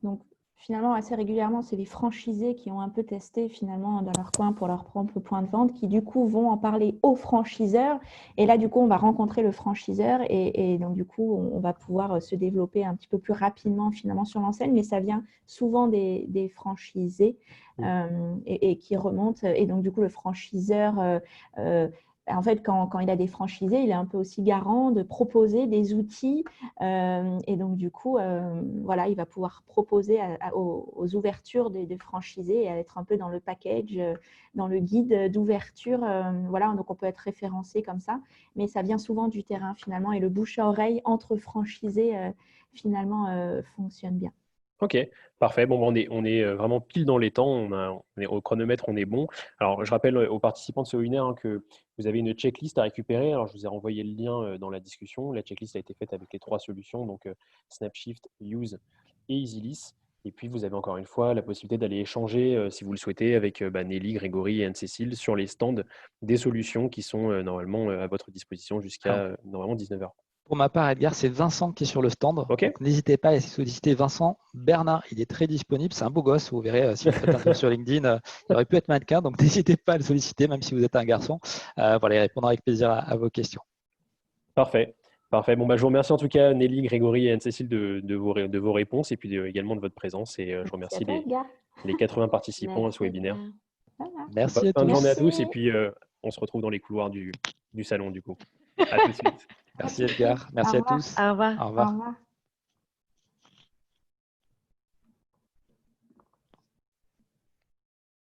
Donc, finalement, assez régulièrement, c'est les franchisés qui ont un peu testé finalement dans leur coin pour leur propre point de vente, qui du coup vont en parler aux franchiseurs. Et là, du coup, on va rencontrer le franchiseur et donc du coup, on va pouvoir se développer un petit peu plus rapidement finalement sur l'enseigne. Mais ça vient souvent des franchisés et qui remontent. Et donc du coup, le franchiseur en fait, quand il a des franchisés, il est un peu aussi garant de proposer des outils. Et donc, du coup, voilà, il va pouvoir proposer aux ouvertures des franchisés et être un peu dans le package, dans le guide d'ouverture. Voilà, donc on peut être référencé comme ça. Mais ça vient souvent du terrain, finalement. Et le bouche à oreille entre franchisés, finalement, fonctionne bien. Ok, parfait. Bon, on est vraiment pile dans les temps. On est au chronomètre, on est bon. Alors, je rappelle aux participants de ce webinaire que vous avez une checklist à récupérer. Alors, je vous ai renvoyé le lien dans la discussion. La checklist a été faite avec les 3 solutions, donc Snapshift, Use et EasyList. Et puis, vous avez encore une fois la possibilité d'aller échanger, si vous le souhaitez, avec Nelly, Grégory et Anne-Cécile sur les stands des solutions qui sont normalement à votre disposition jusqu'à normalement 19h. Pour ma part, Edgar, c'est Vincent qui est sur le stand. Ok. Donc, n'hésitez pas à solliciter Vincent. Bernard, il est très disponible. C'est un beau gosse. Vous verrez, si vous faites un tour sur LinkedIn, il aurait pu être mannequin. Donc, n'hésitez pas à le solliciter, même si vous êtes un garçon. Voilà, il répondra avec plaisir à vos questions. Parfait. Parfait. Bon, je vous remercie en tout cas, Nelly, Grégory et Anne-Cécile, de vos réponses et puis également de votre présence. Et je remercie les 80 participants à ce webinaire. Voilà. Merci à Bonne tous. journée à tous. Et puis, on se retrouve dans les couloirs du salon, du coup. À tout de suite. Merci Edgar. Merci à tous. Au revoir. Au revoir. Au revoir.